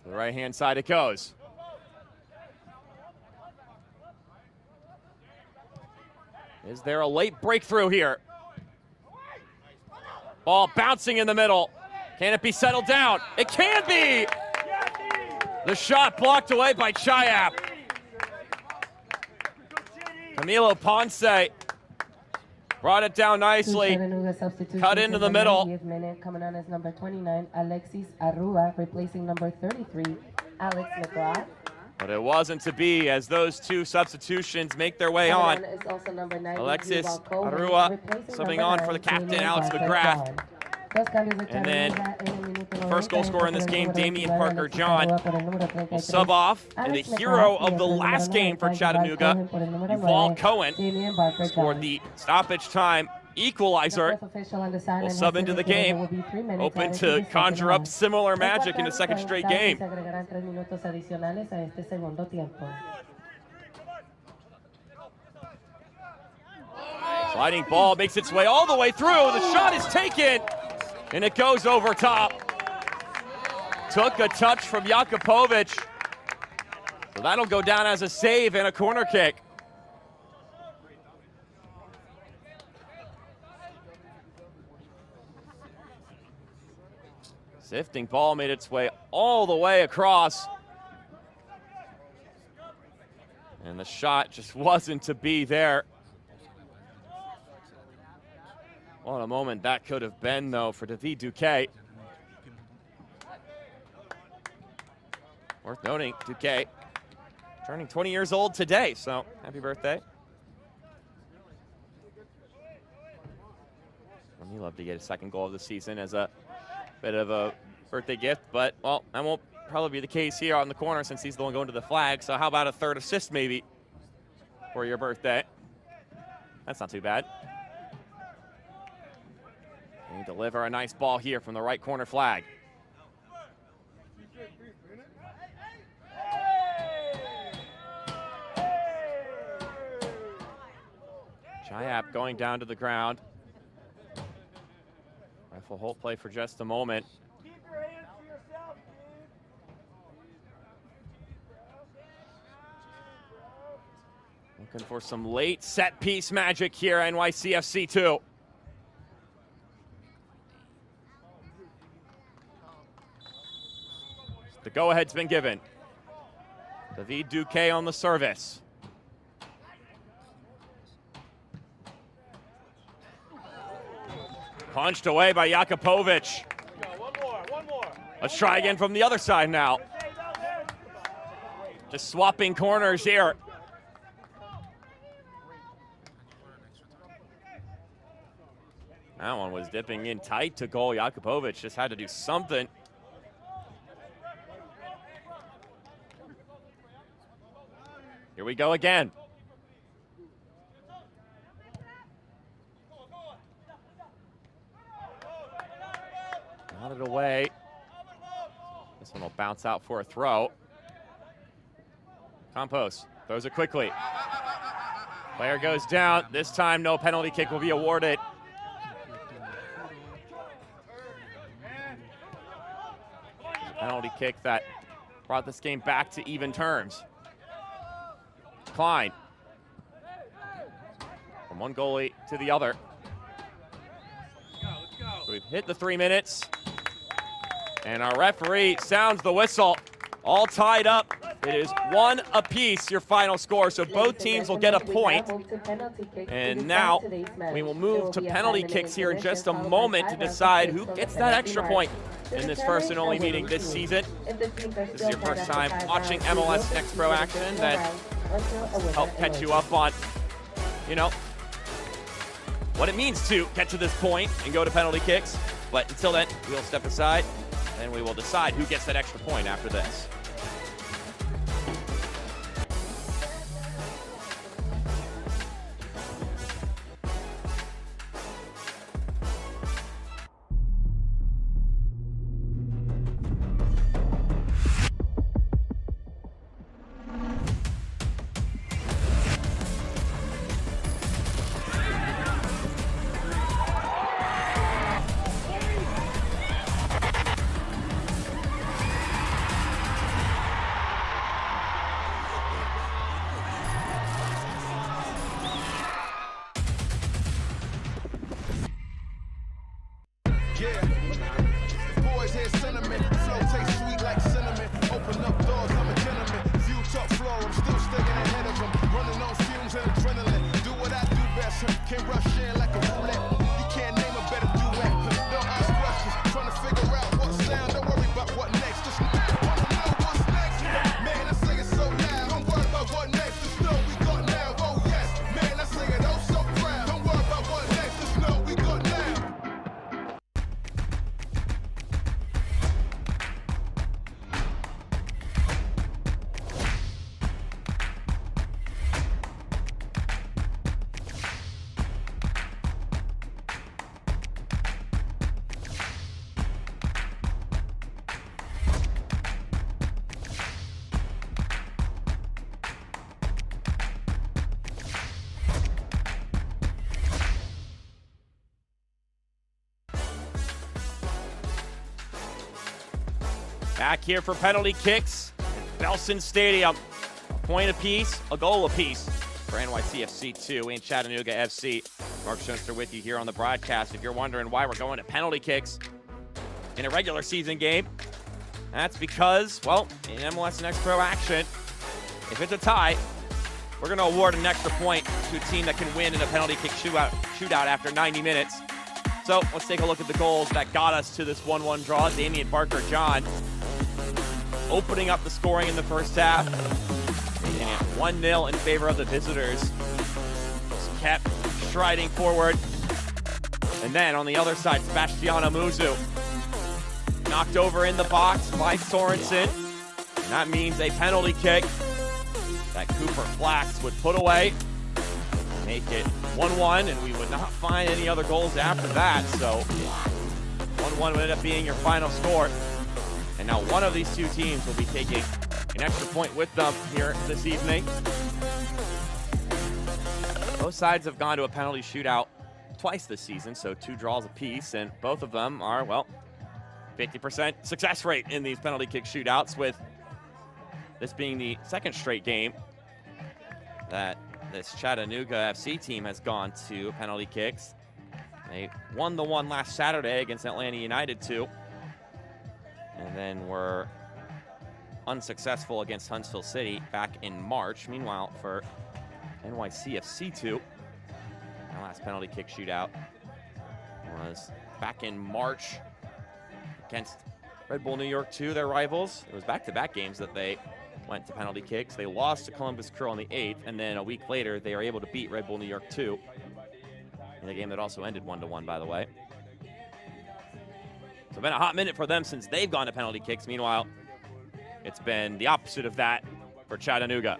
To the right-hand side it goes. Is there a late breakthrough here? Ball bouncing in the middle. Can it be settled down? It can be! The shot blocked away by Chayap. Camilo Ponce brought it down nicely. Cut into the middle. Coming on as number 29, Alexis Arrua, replacing number 33, Alex McGrath. But it wasn't to be as those two substitutions make their way on. Alexis Arrua subbing on for the captain, Alex McGrath. And then first goal scorer in this game, Damian Parker John, will sub off. And the hero of the last game for Chattanooga, Yuval Cohen, scored the stoppage time equalizer. Will sub into the game, open to conjure up similar magic in a second straight game. Sliding ball makes its way all the way through. The shot is taken, and it goes over top. Took a touch from Jakupovic. So that'll go down as a save and a corner kick. Sifting ball made its way all the way across. And the shot just wasn't to be there. What a moment that could have been, though, for David Duque. Worth noting, Duque turning 20 years old today, so happy birthday. He loved to get a second goal of the season as a bit of a birthday gift, but, well, that won't probably be the case here on the corner since he's the one going to the flag. So how about a third assist maybe for your birthday? That's not too bad. They deliver a nice ball here from the right corner flag. Chayap going down to the ground. Rifle hold play for just a moment. Looking for some late set piece magic here, NYCFC 2. The go-ahead's been given. David Duque on the service. Punched away by Jakupovic. One more. Let's try again from the other side now. Just swapping corners here. That one was dipping in tight to goal. Jakupovic just had to do something. Here we go again. Got it away. This one will bounce out for a throw. Campos throws it quickly. Player goes down. This time, no penalty kick will be awarded. Penalty kick that brought this game back to even terms. Klein. From one goalie to the other. So we've hit the 3 minutes. And our referee sounds the whistle. All tied up. It is 1 apiece, your final score. So both teams will get a point. And now we will move to penalty kicks here in just a moment to decide who gets that extra point in this first and only meeting this season. This is your first time watching MLS Next Pro action, then help catch you up on, you know, what it means to get to this point and go to penalty kicks. But until then, we'll step aside and we will decide who gets that extra point after this. Back here for penalty kicks. Belson Stadium. A point apiece, a goal apiece for NYCFC 2 and Chattanooga FC. Mark Schoenster with you here on the broadcast. If you're wondering why we're going to penalty kicks in a regular season game, that's because, well, in MLS Next Pro action, if it's a tie, we're going to award an extra point to a team that can win in a penalty kick shootout after 90 minutes. So let's take a look at the goals that got us to this 1-1 draw. Damian Parker John opening up the scoring in the first half, making it 1-0 in favor of the visitors. Just kept striding forward. And then on the other side, Sebastiano Muzu knocked over in the box by Sorensen. And that means a penalty kick that Cooper Flax would put away, make it 1-1, and we would not find any other goals after that. So 1-1 would end up being your final score. And now one of these two teams will be taking an extra point with them here this evening. Both sides have gone to a penalty shootout twice this season, so 2 draws apiece, and both of them are, well, 50% success rate in these penalty kick shootouts, with this being the second straight game that this Chattanooga FC team has gone to penalty kicks. They won the one last Saturday against Atlanta United 2, and then were unsuccessful against Huntsville City back in March. Meanwhile, for NYCFC 2, their last penalty kick shootout was back in March against Red Bull New York 2, their rivals. It was back-to-back games that they went to penalty kicks. They lost to Columbus Crew on the 8th, and then a week later, they were able to beat Red Bull New York 2 in a game that also ended 1-1, by the way. So it's been a hot minute for them since they've gone to penalty kicks. Meanwhile, it's been the opposite of that for Chattanooga.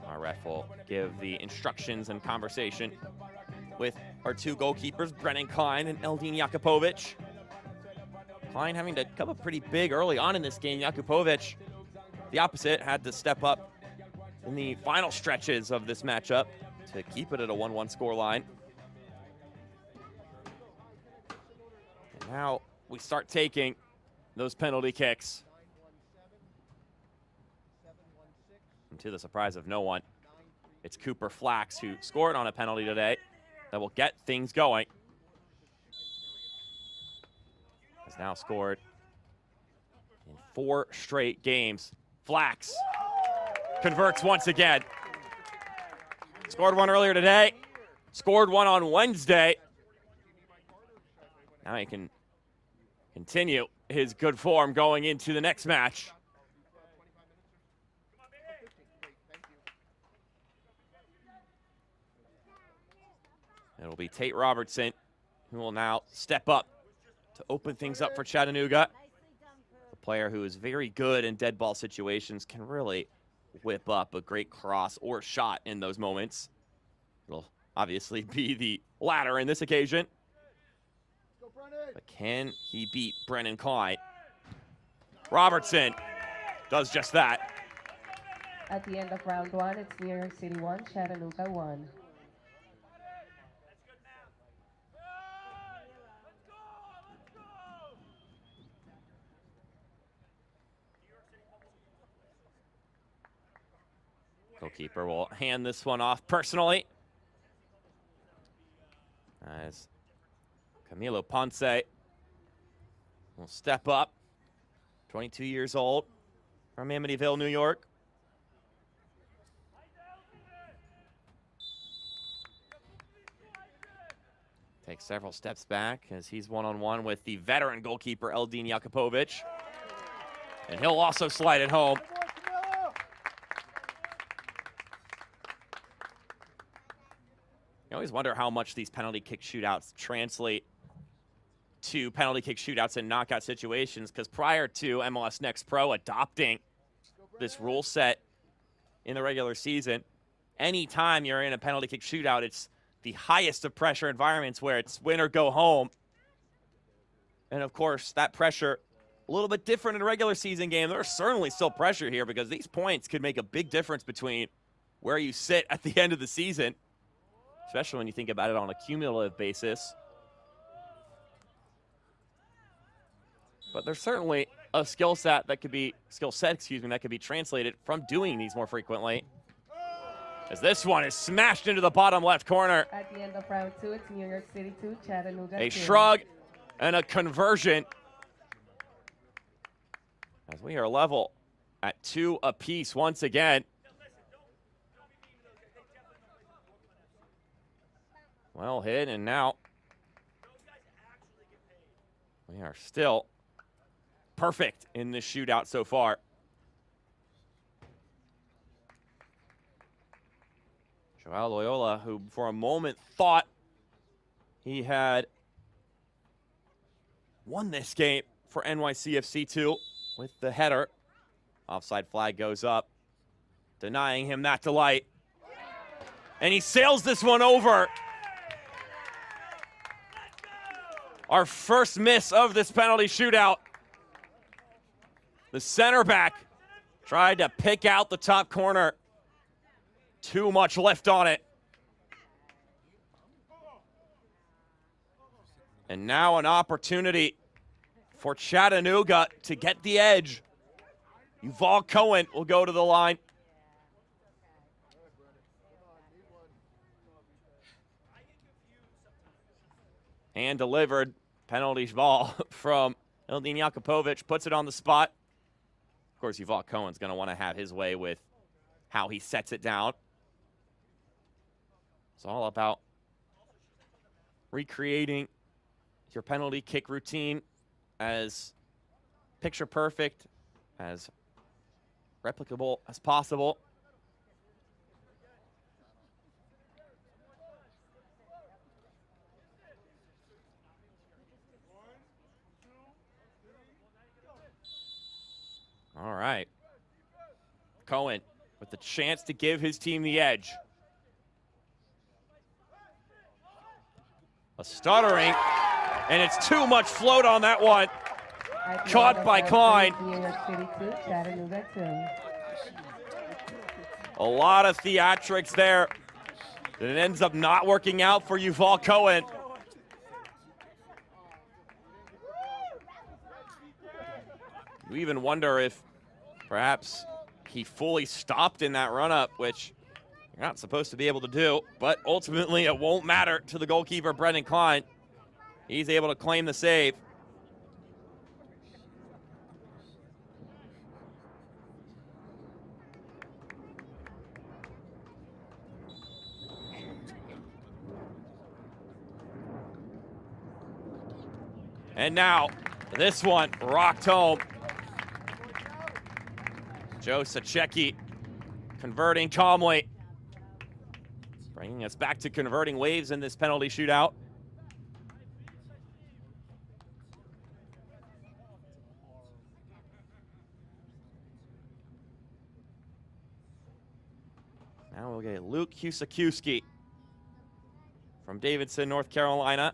Our ref will give the instructions and conversation with our 2 goalkeepers, Brennan Klein and Eldin Jakupovic. Klein having to come up pretty big early on in this game. Jakupovic, the opposite, had to step up in the final stretches of this matchup to keep it at a 1-1 scoreline. And now we start taking those penalty kicks. And to the surprise of no one, it's Cooper Flax, who scored on a penalty today, that will get things going. Has now scored in 4 straight games. Flax converts once again. Scored one earlier today, scored one on Wednesday. Now he can continue his good form going into the next match. It'll be Tate Robertson who will now step up to open things up for Chattanooga. A player who is very good in dead ball situations, can really whip up a great cross or shot in those moments. It'll obviously be the latter in this occasion. But can he beat Brennan Klein? Robertson does just that. At the end of round 1, it's New York City 1, Chattanooga 1. Goalkeeper will hand this one off personally, as Camilo Ponce will step up, 22 years old, from Amityville, New York. Takes several steps back as he's one-on-one with the veteran goalkeeper, Eldin Jakupovic. And he'll also slide it home. You always wonder how much these penalty kick shootouts translate to penalty kick shootouts in knockout situations, because prior to MLS Next Pro adopting this rule set in the regular season, anytime you're in a penalty kick shootout, it's the highest of pressure environments where it's win or go home. And of course, that pressure, a little bit different in a regular season game. There's certainly still pressure here because these points could make a big difference between where you sit at the end of the season, especially when you think about it on a cumulative basis. But there's certainly a skill set, that could be translated from doing these more frequently. As this one is smashed into the bottom left corner. At the end of round 2, it's New York City 2, Chattanooga 2. A shrug and a conversion. As we are level at 2 apiece once again. Well hit, and now we are still perfect in this shootout so far. Joao Loyola, who for a moment thought he had won this game for NYCFC2 with the header. Offside flag goes up, denying him that delight. And he sails this one over. Our first miss of this penalty shootout. The center back tried to pick out the top corner. Too much lift on it. And now an opportunity for Chattanooga to get the edge. Yuval Cohen will go to the line. Hand delivered penalty ball from Eldin Jakupovic, puts it on the spot. Of course, Yuval Cohen's going to want to have his way with how he sets it down. It's all about recreating your penalty kick routine as picture perfect, as replicable as possible. All right. Cohen with the chance to give his team the edge. A stuttering, and it's too much float on that one. Caught by Klein. A lot of theatrics there. And it ends up not working out for Yuval Cohen. You even wonder if perhaps he fully stopped in that run-up, which you're not supposed to be able to do, but ultimately it won't matter to the goalkeeper, Brendan Klein. He's able to claim the save. And now, this one rocked home. Joe Sacecki converting calmly. Bringing us back to converting waves in this penalty shootout. Now we'll get Luke Husakiewski from Davidson, North Carolina.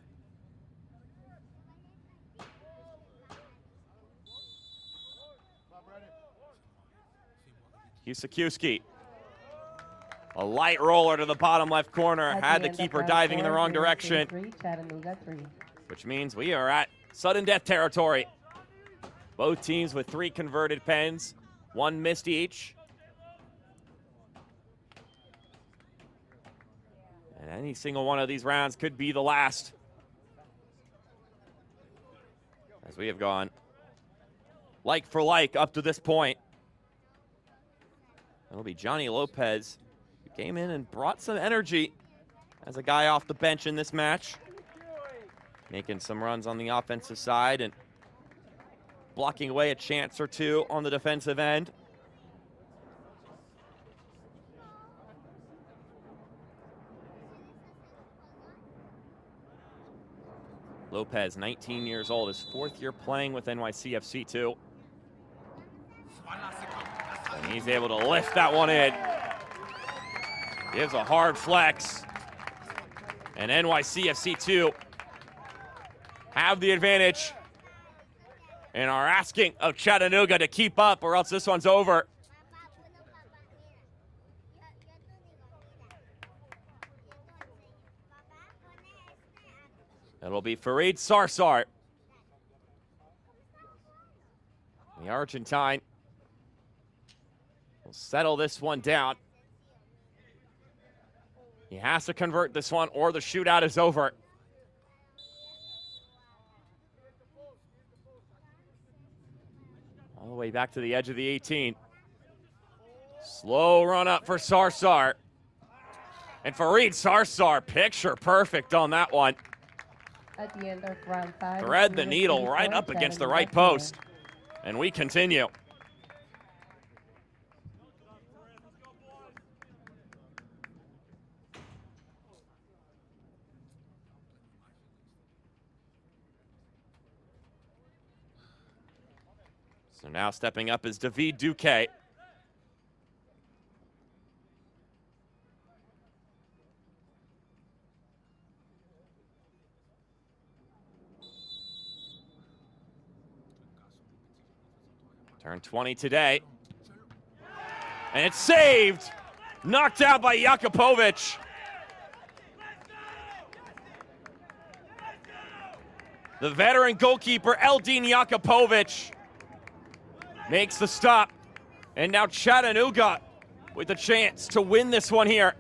Husakiewski. A light roller to the bottom left corner. Had the keeper diving in the wrong direction. Which means we are at sudden death territory. Both teams with 3 converted pens. 1 missed each. And any single one of these rounds could be the last. As we have gone like for like up to this point. It'll be Johnny Lopez, who came in and brought some energy as a guy off the bench in this match. Making some runs on the offensive side and blocking away a chance or two on the defensive end. Lopez, 19 years old, his 4th year playing with NYCFC2. And he's able to lift that one in. Gives a hard flex. And NYCFC2 have the advantage and are asking of Chattanooga to keep up or else this one's over. It'll be Farid Sarsar. The Argentine will settle this one down. He has to convert this one or the shootout is over. All the way back to the edge of the 18. Slow run up for Sarsar. And Fareed Sarsar, picture perfect on that one. At the end of round 5. Thread the needle right up against the right post. And we continue. So now stepping up is David Duque. Turned 20 today. And it's saved. Knocked out by Jakupovic. The veteran goalkeeper, Eldin Jakupovic, makes the stop. And now Chattanooga with a chance to win this one here.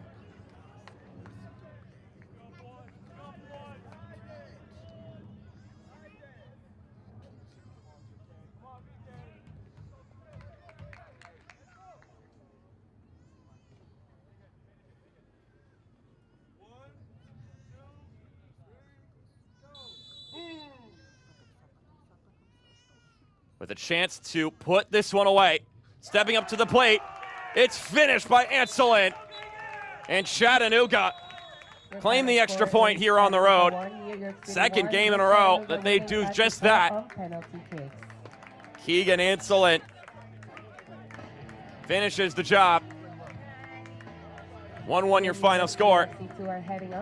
With a chance to put this one away. Stepping up to the plate. It's finished by Anselin. And Chattanooga claim the extra point here on the road. Second game in a row that they do just that. Keegan Anselin finishes the job. 1-1 your final score.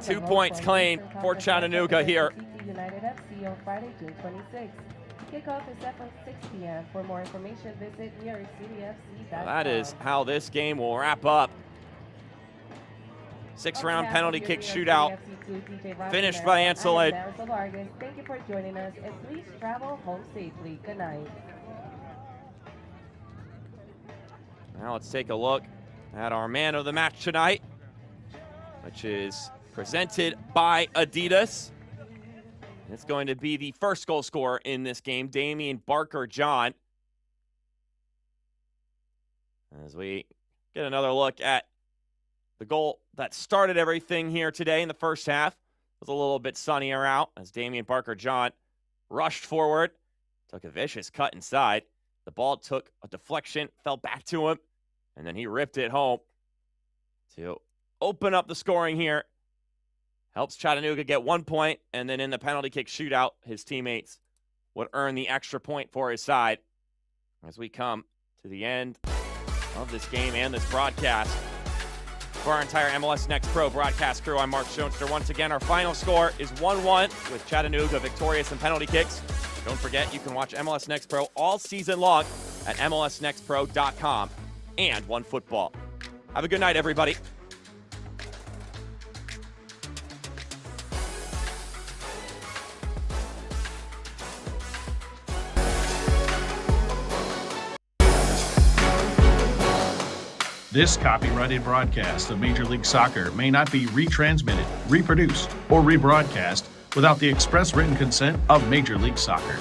2 points claimed for Chattanooga here. Kickoff is set for 6 p.m. For more information, visit NewYorkCityFC.com. That is how this game will wrap up. 6-round penalty kick shootout. Finished by Anselin. Thank you for joining us, and please travel home safely. Good night. Now let's take a look at our man of the match tonight, which is presented by Adidas. It's going to be the first goal scorer in this game, Damian Barker-John. As we get another look at the goal that started everything here today in the first half. It was a little bit sunnier out as Damian Barker-John rushed forward, took a vicious cut inside. The ball took a deflection, fell back to him, and then he ripped it home to open up the scoring here. Helps Chattanooga get 1 point, and then in the penalty kick shootout, his teammates would earn the extra point for his side. As we come to the end of this game and this broadcast, for our entire MLS Next Pro broadcast crew, I'm Mark Schoenster. Once again, our final score is 1-1 with Chattanooga victorious in penalty kicks. Don't forget, you can watch MLS Next Pro all season long at MLSNextPro.com and OneFootball. Have a good night, everybody. This copyrighted broadcast of Major League Soccer may not be retransmitted, reproduced, or rebroadcast without the express written consent of Major League Soccer.